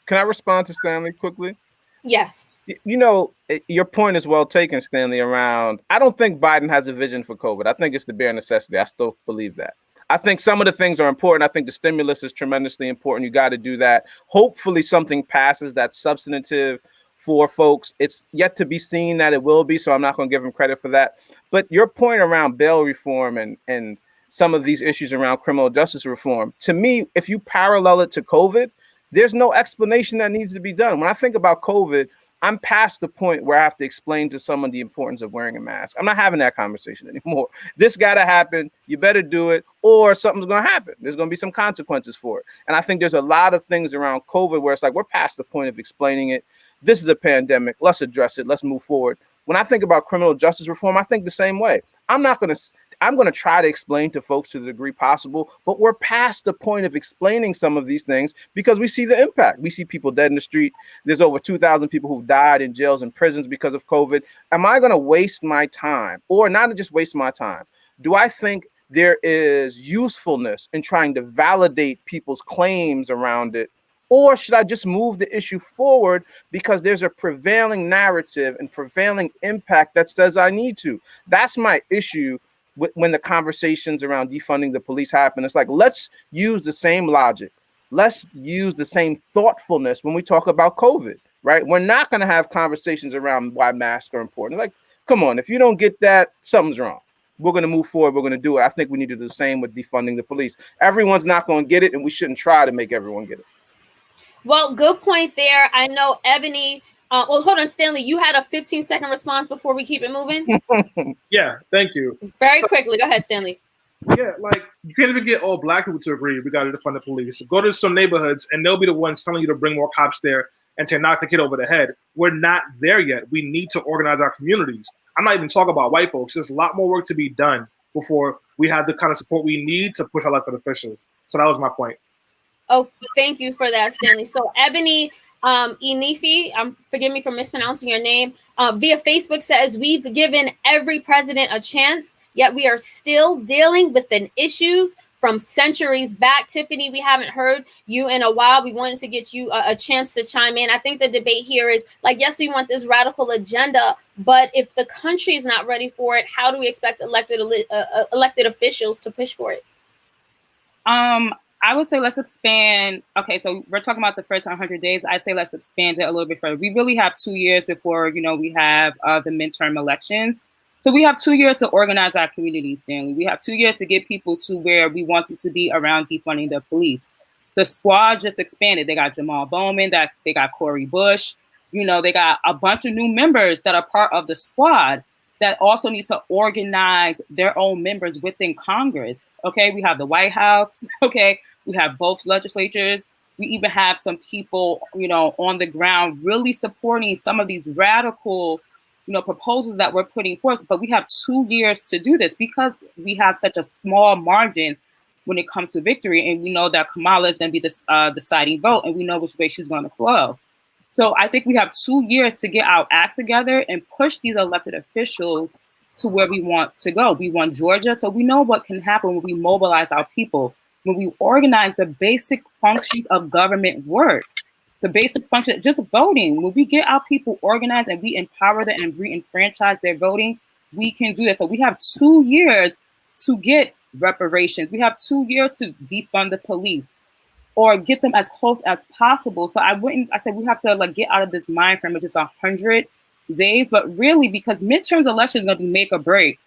Can I respond to Stanley quickly? Yes. Your point is well taken, Stanley, around, I don't think Biden has a vision for COVID. I think it's the bare necessity. I still believe that. I think some of the things are important. I think the stimulus is tremendously important. You got to do that. Hopefully something passes that's substantive for folks. It's yet to be seen that it will be, so I'm not going to give him credit for that. But your point around bail reform and some of these issues around criminal justice reform. To me, if you parallel it to COVID, there's no explanation that needs to be done. When I think about COVID, I'm past the point where I have to explain to someone the importance of wearing a mask. I'm not having that conversation anymore. This got to happen. You better do it, or something's going to happen. There's going to be some consequences for it. And I think there's a lot of things around COVID where it's like we're past the point of explaining it. This is a pandemic. Let's address it. Let's move forward. When I think about criminal justice reform, I think the same way. I'm going to try to explain to folks to the degree possible, but we're past the point of explaining some of these things because we see the impact. We see people dead in the street. There's over 2,000 people who've died in jails and prisons because of COVID. Am I going to waste my time, or not just waste my time? Do I think there is usefulness in trying to validate people's claims around it? Or should I just move the issue forward because there's a prevailing narrative and prevailing impact that says I need to? That's my issue when the conversations around defunding the police happen. It's like, let's use the same logic. Let's use the same thoughtfulness when we talk about COVID, right? We're not going to have conversations around why masks are important. Like, come on, if you don't get that, something's wrong. We're going to move forward. We're going to do it. I think we need to do the same with defunding the police. Everyone's not going to get it, and we shouldn't try to make everyone get it. Well, good point there. I know Ebony. Well, hold on, Stanley. You had a 15-second response before we keep it moving. Yeah, thank you. Very quickly. Go ahead, Stanley. Yeah, like you can't even get all black people to agree we got to defund the police. Go to some neighborhoods and they'll be the ones telling you to bring more cops there and to knock the kid over the head. We're not there yet. We need to organize our communities. I'm not even talking about white folks. There's a lot more work to be done before we have the kind of support we need to push elected officials. So that was my point. Oh, thank you for that, Stanley. So Ebony Inifi, forgive me for mispronouncing your name, via Facebook says, we've given every president a chance, yet we are still dealing with the issues from centuries back. Tiffany, we haven't heard you in a while. We wanted to get you a chance to chime in. I think the debate here is like, yes, we want this radical agenda, but if the country is not ready for it, how do we expect elected officials to push for it? I would say let's expand. Okay, so we're talking about the first 100 days. I say let's expand it a little bit further. We really have 2 years before, we have the midterm elections. So we have 2 years to organize our communities, Stanley. We have 2 years to get people to where we want them to be around defunding the police. The squad just expanded. They got Jamal Bowman, they got Corey Bush. They got a bunch of new members that are part of the squad that also need to organize their own members within Congress. Okay, we have the White House. Okay, we have both legislatures. We even have some people, on the ground really supporting some of these radical, proposals that we're putting forth. But we have 2 years to do this because we have such a small margin when it comes to victory. And we know that Kamala is going to be the deciding vote, and we know which way she's going to flow. So I think we have 2 years to get our act together and push these elected officials to where we want to go. We want Georgia, so we know what can happen when we mobilize our people, when we organize the basic functions of government work, the basic function, just voting. When we get our people organized and we empower them and re-enfranchise their voting, we can do that. So we have 2 years to get reparations. We have 2 years to defund the police or get them as close as possible. So I said we have to get out of this mind frame of just 100 days, but really because midterms elections are going to be make or break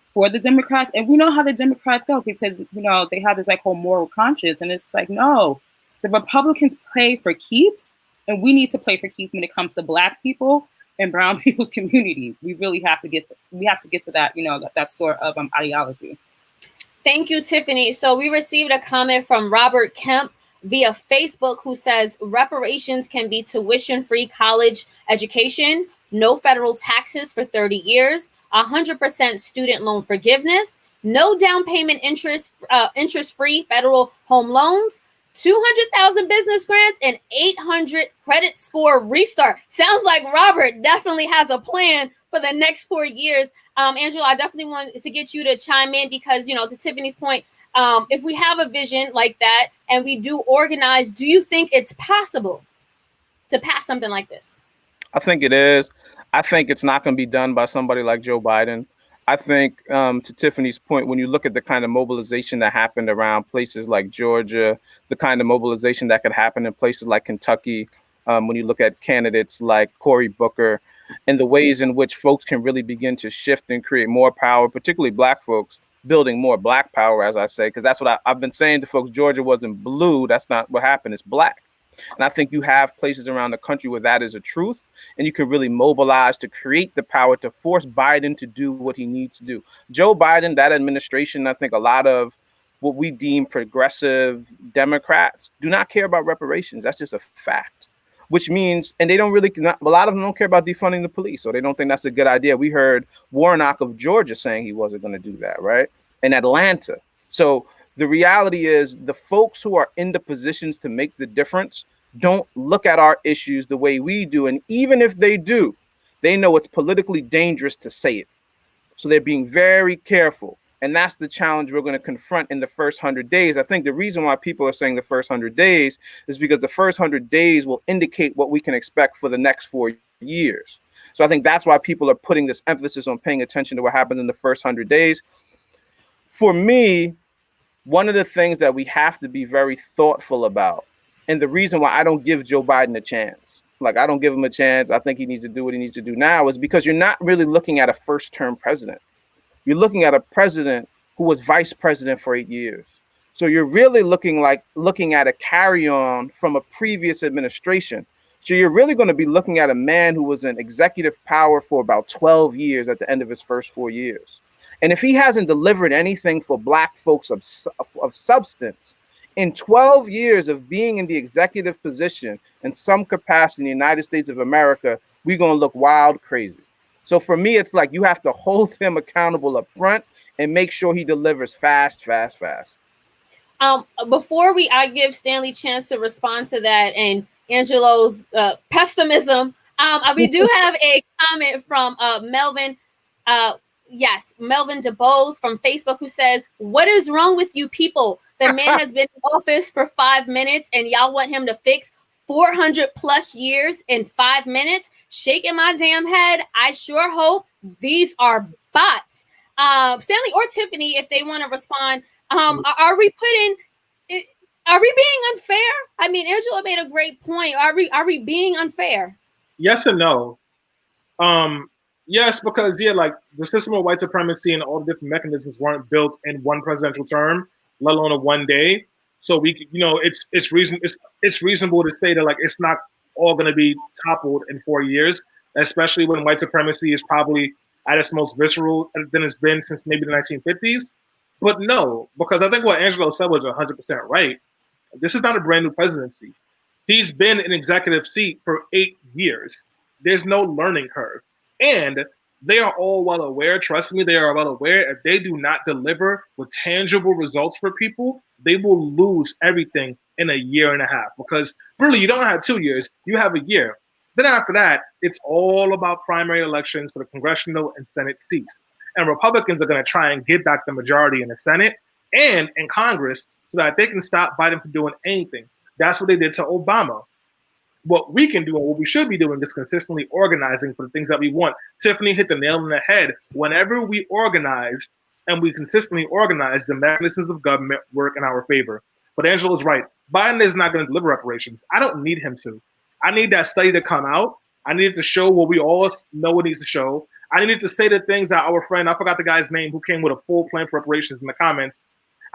for the Democrats. And we know how the Democrats go because, they have this whole moral conscience. And it's like, no, the Republicans play for keeps, and we need to play for keeps when it comes to Black people and brown people's communities. We really have to get to that, that sort of ideology. Thank you, Tiffany. So we received a comment from Robert Kemp via Facebook who says reparations can be tuition-free college education, no federal taxes for 30 years, 100% student loan forgiveness, no down payment interest-free federal home loans, 200,000 business grants, and 800 credit score restart. Sounds like Robert definitely has a plan for the next 4 years. Angelo, I definitely want to get you to chime in because, to Tiffany's point, if we have a vision like that and we do organize, do you think it's possible to pass something like this? I think it is. I think it's not going to be done by somebody like Joe Biden. I think, to Tiffany's point, when you look at the kind of mobilization that happened around places like Georgia, the kind of mobilization that could happen in places like Kentucky, when you look at candidates like Cory Booker, and the ways in which folks can really begin to shift and create more power, particularly Black folks, building more black power, as I say, because that's what I've been saying to folks. Georgia wasn't blue. That's not what happened. It's black. And I think you have places around the country where that is a truth, and you can really mobilize to create the power to force Biden to do what he needs to do. Joe Biden, that administration, I think a lot of what we deem progressive Democrats do not care about reparations. That's just a fact, which means, and they don't really, a lot of them don't care about defunding the police, or they don't think that's a good idea. We heard Warnock of Georgia saying he wasn't going to do that, right? In Atlanta. So the reality is the folks who are in the positions to make the difference don't look at our issues the way we do. And even if they do, they know it's politically dangerous to say it. So they're being very careful. And that's the challenge we're going to confront in the first 100 days. I think the reason why people are saying the first 100 days is because the first 100 days will indicate what we can expect for the next 4 years. So I think that's why people are putting this emphasis on paying attention to what happens in the first 100 days. For me, one of the things that we have to be very thoughtful about, and the reason why I don't give Joe Biden a chance, like I don't give him a chance, I think he needs to do what he needs to do now, is because you're not really looking at a first-term president. You're looking at a president who was vice president for 8 years. So you're really looking at a carry-on from a previous administration. So you're really going to be looking at a man who was in executive power for about 12 years at the end of his first 4 years. And if he hasn't delivered anything for Black folks of substance, in 12 years of being in the executive position in some capacity in the United States of America, we're going to look wild crazy. So for me, it's like you have to hold him accountable up front and make sure he delivers fast. Before I give Stanley a chance to respond to that and Angelo's pessimism, we do have a comment from Melvin. Yes, Melvin DeBose from Facebook, who says, "What is wrong with you people? The man has been in office for 5 minutes and y'all want him to fix 400 plus years in 5 minutes? Shaking my damn head. I sure hope these are bots." Stanley or Tiffany, if they want to respond, are we being unfair? I mean, Angela made a great point. Are we being unfair? Yes and no. Yes, because like the system of white supremacy and all the different mechanisms weren't built in one presidential term, let alone a one day. So we, it's reasonable to say that like it's not all going to be toppled in 4 years, especially when white supremacy is probably at its most visceral than it's been since maybe the 1950s. But no, because I think what Angelo said was 100% right. This is not a brand new presidency. He's been in executive seat for 8 years. There's no learning curve. And they are all well aware, trust me, they are well aware, if they do not deliver with tangible results for people, they will lose everything in a year and a half. Because really, you don't have 2 years, you have a year. Then after that, it's all about primary elections for the congressional and Senate seats. And Republicans are going to try and get back the majority in the Senate and in Congress so that they can stop Biden from doing anything. That's what they did to Obama. What we can do and what we should be doing is consistently organizing for the things that we want. Tiffany hit the nail on the head. Whenever we organize and we consistently organize, the mechanisms of government work in our favor. But Angela's right. Biden is not going to deliver reparations. I don't need him to. I need that study to come out. I need it to show what we all know it needs to show. I needed to say the things that our friend, I forgot the guy's name, who came with a full plan for reparations in the comments.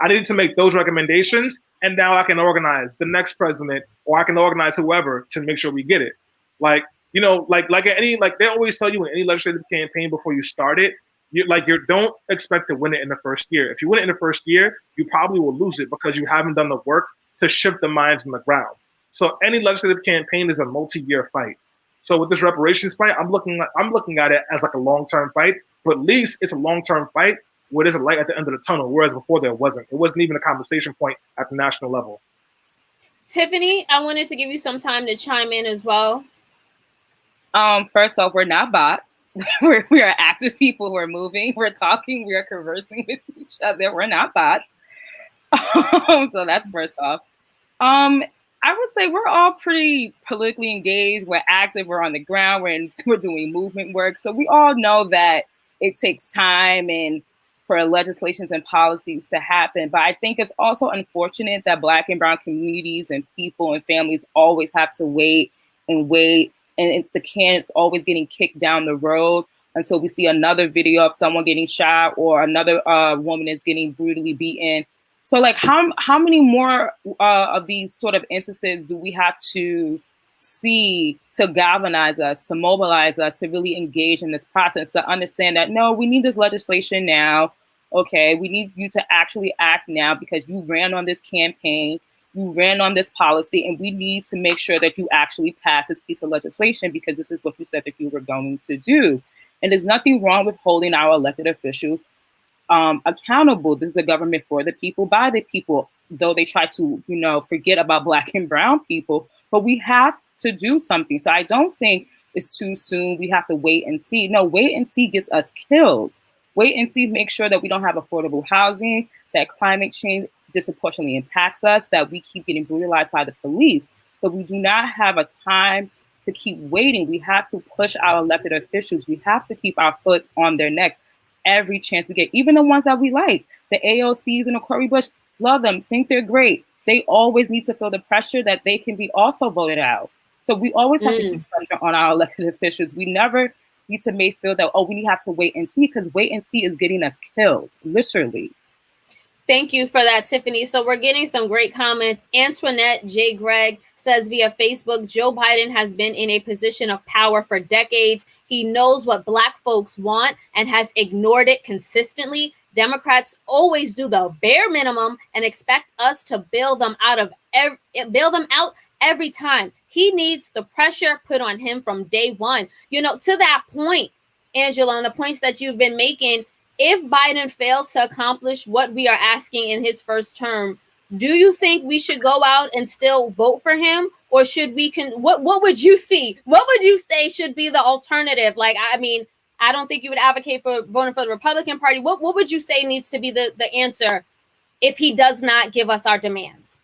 I needed to make those recommendations, and now I can organize the next president, or I can organize whoever to make sure we get it. Like they always tell you in any legislative campaign before you start it, you don't expect to win it in the first year. If you win it in the first year, you probably will lose it because you haven't done the work to shift the minds on the ground. So any legislative campaign is a multi-year fight. So with this reparations fight, I'm looking at it as like a long-term fight, but at least it's a long-term fight where there's a light at the end of the tunnel, whereas before there wasn't. It wasn't even a conversation point at the national level. Tiffany, I wanted to give you some time to chime in as well. First off, we're not bots. we are active people who are moving. We're talking. We are conversing with each other. We're not bots. So that's first off. I would say we're all pretty politically engaged. We're active. We're on the ground. We're doing movement work. So we all know that it takes time and for legislations and policies to happen. But I think it's also unfortunate that Black and brown communities and people and families always have to wait, and the can's always getting kicked down the road until we see another video of someone getting shot or another woman is getting brutally beaten. So like how many more of these sort of instances do we have to see to galvanize us, to mobilize us, to really engage in this process, to understand that, no, we need this legislation now. Okay, we need you to actually act now because you ran on this campaign, you ran on this policy, and we need to make sure that you actually pass this piece of legislation because this is what you said that you were going to do. And there's nothing wrong with holding our elected officials accountable. This is the government for the people, by the people, though they try to, forget about Black and brown people, but we have to do something. So I don't think it's too soon. We have to wait and see. No, wait and see gets us killed. Wait and see, make sure that we don't have affordable housing, that climate change disproportionately impacts us, that we keep getting brutalized by the police. So we do not have a time to keep waiting. We have to push our elected officials. We have to keep our foot on their necks every chance we get, even the ones that we like. The AOCs and the Cory Bush, love them, think they're great. They always need to feel the pressure that they can be also voted out. So we always have to keep pressure on our elected officials. We never need to make feel that, we have to wait and see, because wait and see is getting us killed, literally. Thank you for that, Tiffany. So we're getting some great comments. Antoinette J. Gregg says via Facebook, Joe Biden has been in a position of power for decades. He knows what Black folks want and has ignored it consistently. Democrats always do the bare minimum and expect us to bail them out every time. He needs the pressure put on him from day one. To that point, Angela, and the points that you've been making, if Biden fails to accomplish what we are asking in his first term, do you think we should go out and still vote for him? Or should we what would you see? What would you say should be the alternative? Like, I don't think you would advocate for voting for the Republican Party. What would you say needs to be the answer if he does not give us our demands?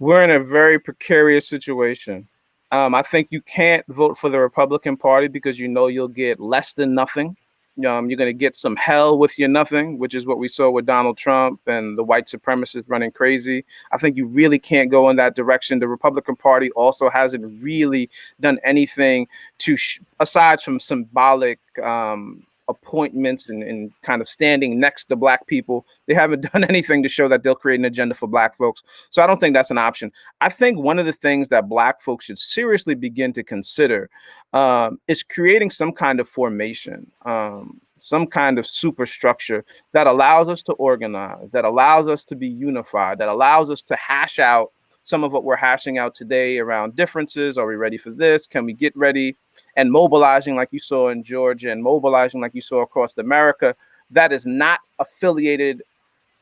We're in a very precarious situation. I think you can't vote for the Republican Party because you'll get less than nothing. You're going to get some hell with your nothing, which is what we saw with Donald Trump and the white supremacists running crazy. I think you really can't go in that direction. The Republican Party also hasn't really done anything aside from symbolic appointments and kind of standing next to Black people. They haven't done anything to show that they'll create an agenda for Black folks. So I don't think that's an option. I think one of the things that Black folks should seriously begin to consider is creating some kind of formation, some kind of superstructure that allows us to organize, that allows us to be unified, that allows us to hash out some of what we're hashing out today around differences. Are we ready for this? Can we get ready? And mobilizing like you saw in Georgia and mobilizing like you saw across America, that is not affiliated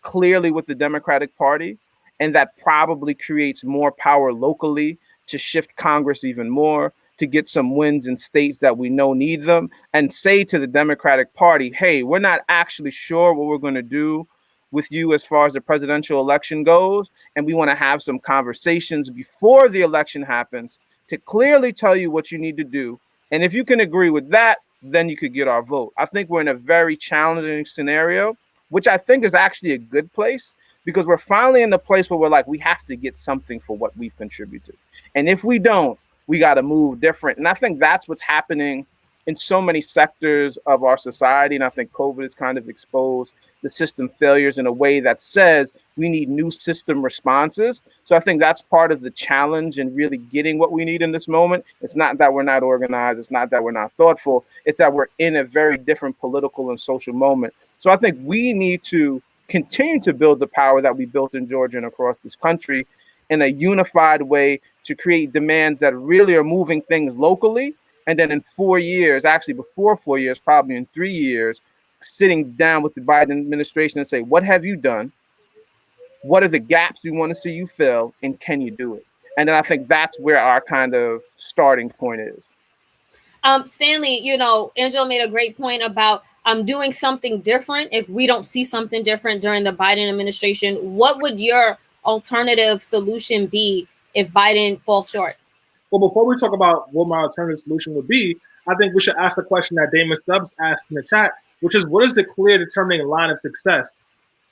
clearly with the Democratic Party. And that probably creates more power locally to shift Congress even more, to get some wins in states that we know need them, and say to the Democratic Party, hey, we're not actually sure what we're going to do with you as far as the presidential election goes. And we want to have some conversations before the election happens to clearly tell you what you need to do. And if you can agree with that, then you could get our vote. I think we're in a very challenging scenario, which I think is actually a good place, because we're finally in the place where we're like, we have to get something for what we've contributed. And if we don't, we got to move different. And I think that's what's happening in so many sectors of our society. And I think COVID has kind of exposed the system failures in a way that says we need new system responses. So I think that's part of the challenge in really getting what we need in this moment. It's not that we're not organized. It's not that we're not thoughtful. It's that we're in a very different political and social moment. So I think we need to continue to build the power that we built in Georgia and across this country in a unified way to create demands that really are moving things locally. And then in 4 years, actually before 4 years, probably in 3 years, sitting down with the Biden administration and say, what have you done? What are the gaps we want to see you fill? And can you do it? And then I think that's where our kind of starting point is. Stanley, Angela made a great point about doing something different. If we don't see something different during the Biden administration, what would your alternative solution be if Biden falls short? Well, before we talk about what my alternative solution would be, I think we should ask the question that Damon Stubbs asked in the chat, which is, what is the clear determining line of success?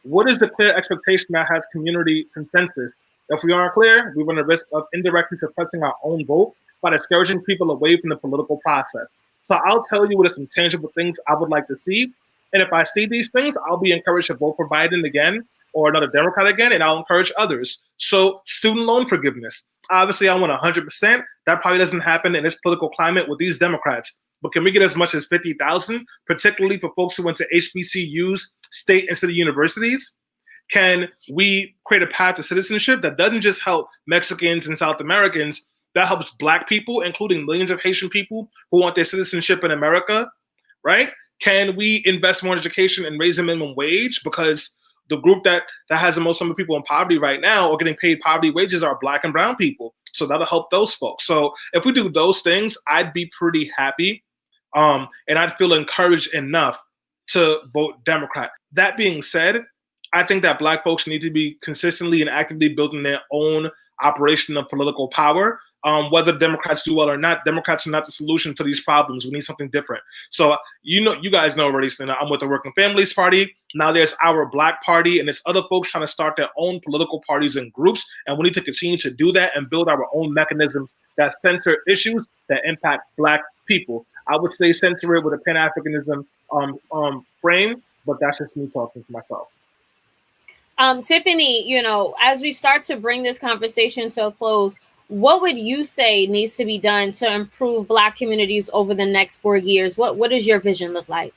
What is the clear expectation that has community consensus? If we aren't clear, we run the risk of indirectly suppressing our own vote by discouraging people away from the political process. So I'll tell you what are some tangible things I would like to see. And if I see these things, I'll be encouraged to vote for Biden again or another Democrat again, and I'll encourage others. So student loan forgiveness. Obviously, I want 100%. That probably doesn't happen in this political climate with these Democrats. But can we get as much as 50,000, particularly for folks who went to HBCUs, state and city universities? Can we create a path to citizenship that doesn't just help Mexicans and South Americans, that helps Black people, including millions of Haitian people who want their citizenship in America, right? Can we invest more in education and raise the minimum wage? Because the group that has the most number of people in poverty right now or getting paid poverty wages are Black and brown people. So that'll help those folks. So if we do those things, I'd be pretty happy. And I'd feel encouraged enough to vote Democrat. That being said, I think that Black folks need to be consistently and actively building their own operation of political power. Whether Democrats do well or not, Democrats are not the solution to these problems. We need something different. So you guys know already, Selena, I'm with the Working Families Party. Now there's our Black Party, and there's other folks trying to start their own political parties and groups, and we need to continue to do that and build our own mechanisms that center issues that impact Black people. I would say center it with a Pan-Africanism frame, but that's just me talking to myself. Tiffany, as we start to bring this conversation to a close, what would you say needs to be done to improve Black communities over the next 4 years? What does your vision look like?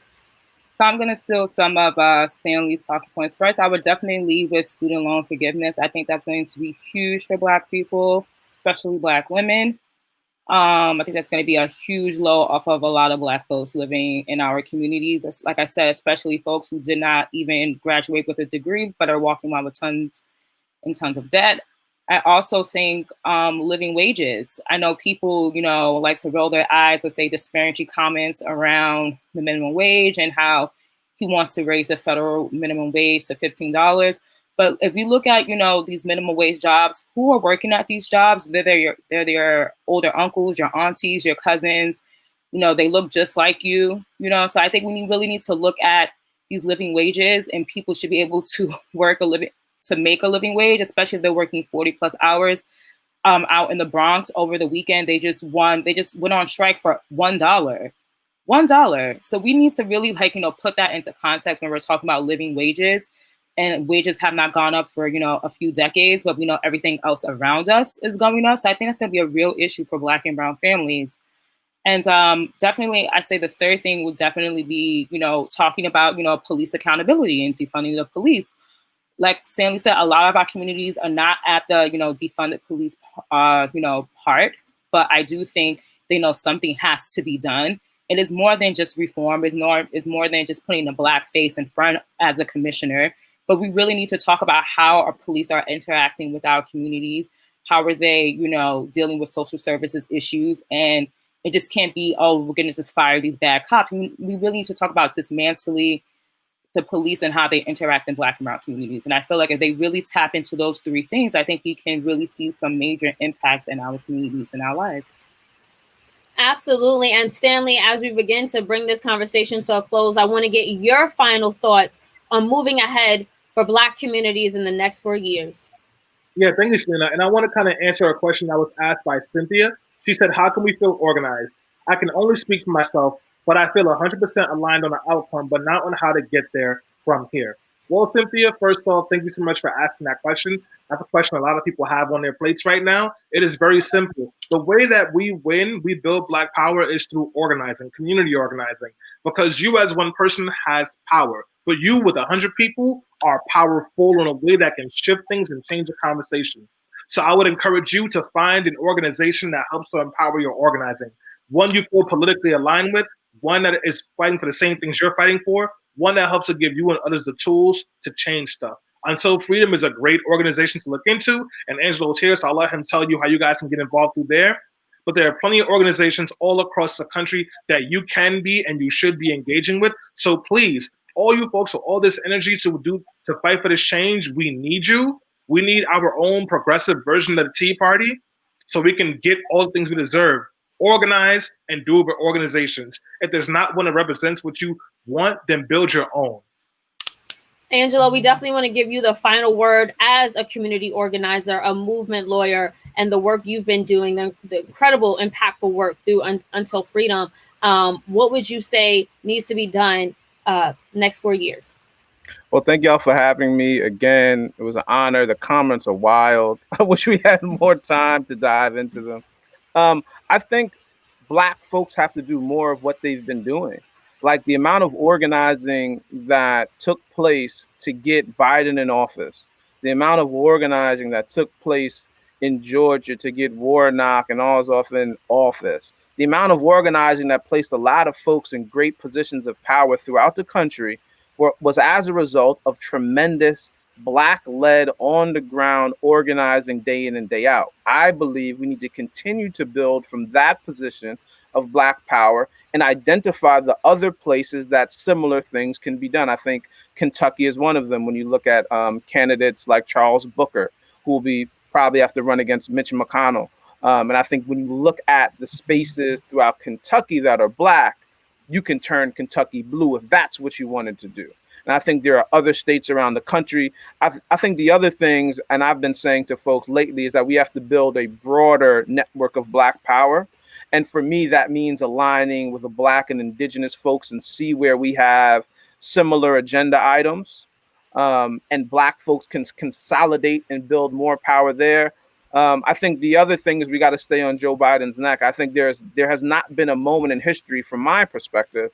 So I'm going to steal some of Stanley's talking points. First, I would definitely lead with student loan forgiveness. I think that's going to be huge for Black people, especially Black women. I think that's going to be a huge load off of a lot of Black folks living in our communities. Like I said, especially folks who did not even graduate with a degree, but are walking around with tons and tons of debt. I also think living wages. I know people, like to roll their eyes or say disparaging comments around the minimum wage and how he wants to raise the federal minimum wage to $15. But if you look at, these minimum wage jobs, who are working at these jobs, they're your older uncles, your aunties, your cousins, they look just like you, So I think we really need to look at these living wages, and people should be able to make a living wage, especially if they're working 40 plus hours. Out in the Bronx over the weekend, they just went on strike for $1. $1. So we need to really put that into context when we're talking about living wages. And wages have not gone up for, a few decades, but we know everything else around us is going up. So I think that's going to be a real issue for Black and brown families. And definitely, I say the third thing would definitely be, talking about, police accountability and defunding the police. Like Stanley said, a lot of our communities are not at the, defunded police, part. But I do think they know something has to be done. It is more than just reform. It's more than just putting a Black face in front as a commissioner. But we really need to talk about how our police are interacting with our communities. How are they, dealing with social services issues? And it just can't be, oh, we're going to just fire these bad cops. We really need to talk about dismantling the police and how they interact in Black and brown communities. And I feel like if they really tap into those three things, I think we can really see some major impact in our communities and our lives. Absolutely. And Stanley, as we begin to bring this conversation to a close, I want to get your final thoughts on moving ahead for Black communities in the next 4 years. Yeah, thank you, Selena. And I want to kind of answer a question that was asked by Cynthia. She said, how can we feel organized? I can only speak for myself, but I feel 100% aligned on the outcome, but not on how to get there from here. Well, Cynthia, first of all, thank you so much for asking that question. That's a question a lot of people have on their plates right now. It is very simple. The way that we win, we build Black power is through organizing, community organizing, because you as one person has power. But you with 100 people are powerful in a way that can shift things and change the conversation. So I would encourage you to find an organization that helps to empower your organizing. One you feel politically aligned with, one that is fighting for the same things you're fighting for, one that helps to give you and others the tools to change stuff. Until Freedom is a great organization to look into, and Angelo's here, so I'll let him tell you how you guys can get involved through there. But there are plenty of organizations all across the country that you can be and you should be engaging with. So please, all you folks with all this energy to fight for this change, we need you. We need our own progressive version of the Tea Party so we can get all the things we deserve. Organize and do it with organizations. If there's not one that represents what you want, then build your own. Angelo, we definitely want to give you the final word as a community organizer, a movement lawyer, and the work you've been doing, the incredible, impactful work through Until Freedom. What would you say needs to be done next 4 years? Well, thank y'all for having me again. It was an honor. The comments are wild. I wish we had more time to dive into them. I think Black folks have to do more of what they've been doing. Like the amount of organizing that took place to get Biden in office, the amount of organizing that took place in Georgia to get Warnock and Ossoff in office, the amount of organizing that placed a lot of folks in great positions of power throughout the country was as a result of tremendous Black-led, on-the-ground organizing day in and day out. I believe we need to continue to build from that position of Black power and identify the other places that similar things can be done. I think Kentucky is one of them when you look at candidates like Charles Booker, who will be probably have to run against Mitch McConnell. And I think when you look at the spaces throughout Kentucky that are Black, you can turn Kentucky blue if that's what you wanted to do. And I think there are other states around the country. I think the other things, and I've been saying to folks lately, is that we have to build a broader network of Black power. And for me, that means aligning with the Black and Indigenous folks and see where we have similar agenda items. And Black folks can consolidate and build more power there. I think the other thing is we got to stay on Joe Biden's neck. I think there has not been a moment in history, from my perspective,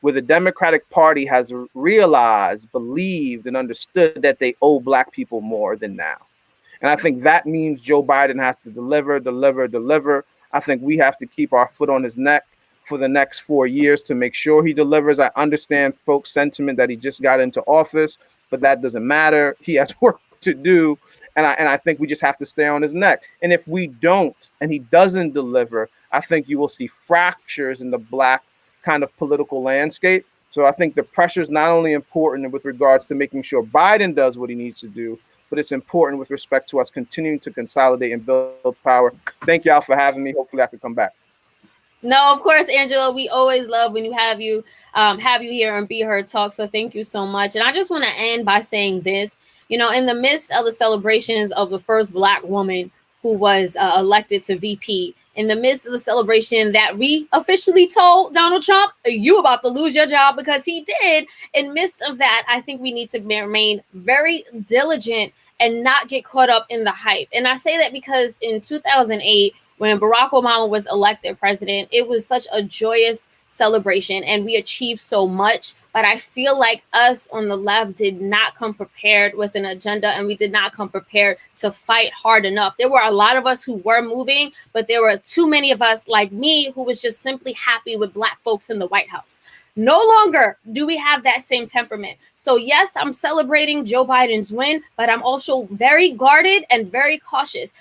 where the Democratic Party has realized, believed, and understood that they owe Black people more than now. And I think that means Joe Biden has to deliver, deliver, deliver. I think we have to keep our foot on his neck for the next 4 years to make sure he delivers. I understand folks' sentiment that he just got into office, but that doesn't matter. He has work to do. And I think we just have to stay on his neck. And if we don't, and he doesn't deliver, I think you will see fractures in the Black kind of political landscape. So I think the pressure is not only important with regards to making sure Biden does what he needs to do, but it's important with respect to us continuing to consolidate and build power. Thank y'all for having me. Hopefully I can come back. No, of course, Angela, we always love when you have you here on Be Heard Talk. So thank you so much. And I just want to end by saying this, in the midst of the celebrations of the first Black woman who was elected to VP, in the midst of the celebration that we officially told Donald Trump, you about to lose your job, because he did. In midst of that, I think we need to remain very diligent and not get caught up in the hype. And I say that because in 2008, when Barack Obama was elected president, it was such a joyous celebration and we achieved so much. But I feel like us on the left did not come prepared with an agenda, and we did not come prepared to fight hard enough. There were a lot of us who were moving, but there were too many of us like me who was just simply happy with Black folks in the White House. No longer do we have that same temperament. So yes, I'm celebrating Joe Biden's win, but I'm also very guarded and very cautious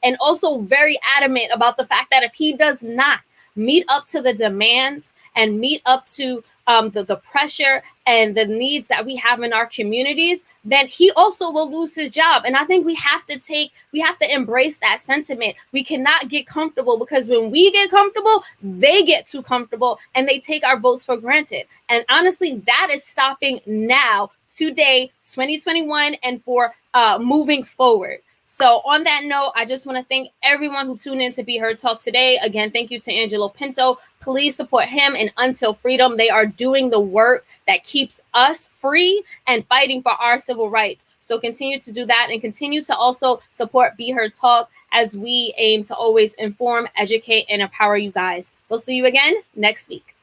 and also very adamant about the fact that if he does not meet up to the demands and meet up to the pressure and the needs that we have in our communities, then he also will lose his job. And I think we have to embrace that sentiment. We cannot get comfortable, because when we get comfortable, they get too comfortable and they take our votes for granted. And honestly, that is stopping now, today, 2021, and for moving forward. So on that note, I just want to thank everyone who tuned in to Be Heard Talk today. Again, thank you to Angelo Pinto. Please support him and Until Freedom. They are doing the work that keeps us free and fighting for our civil rights. So continue to do that, and continue to also support Be Heard Talk as we aim to always inform, educate, and empower you guys. We'll see you again next week.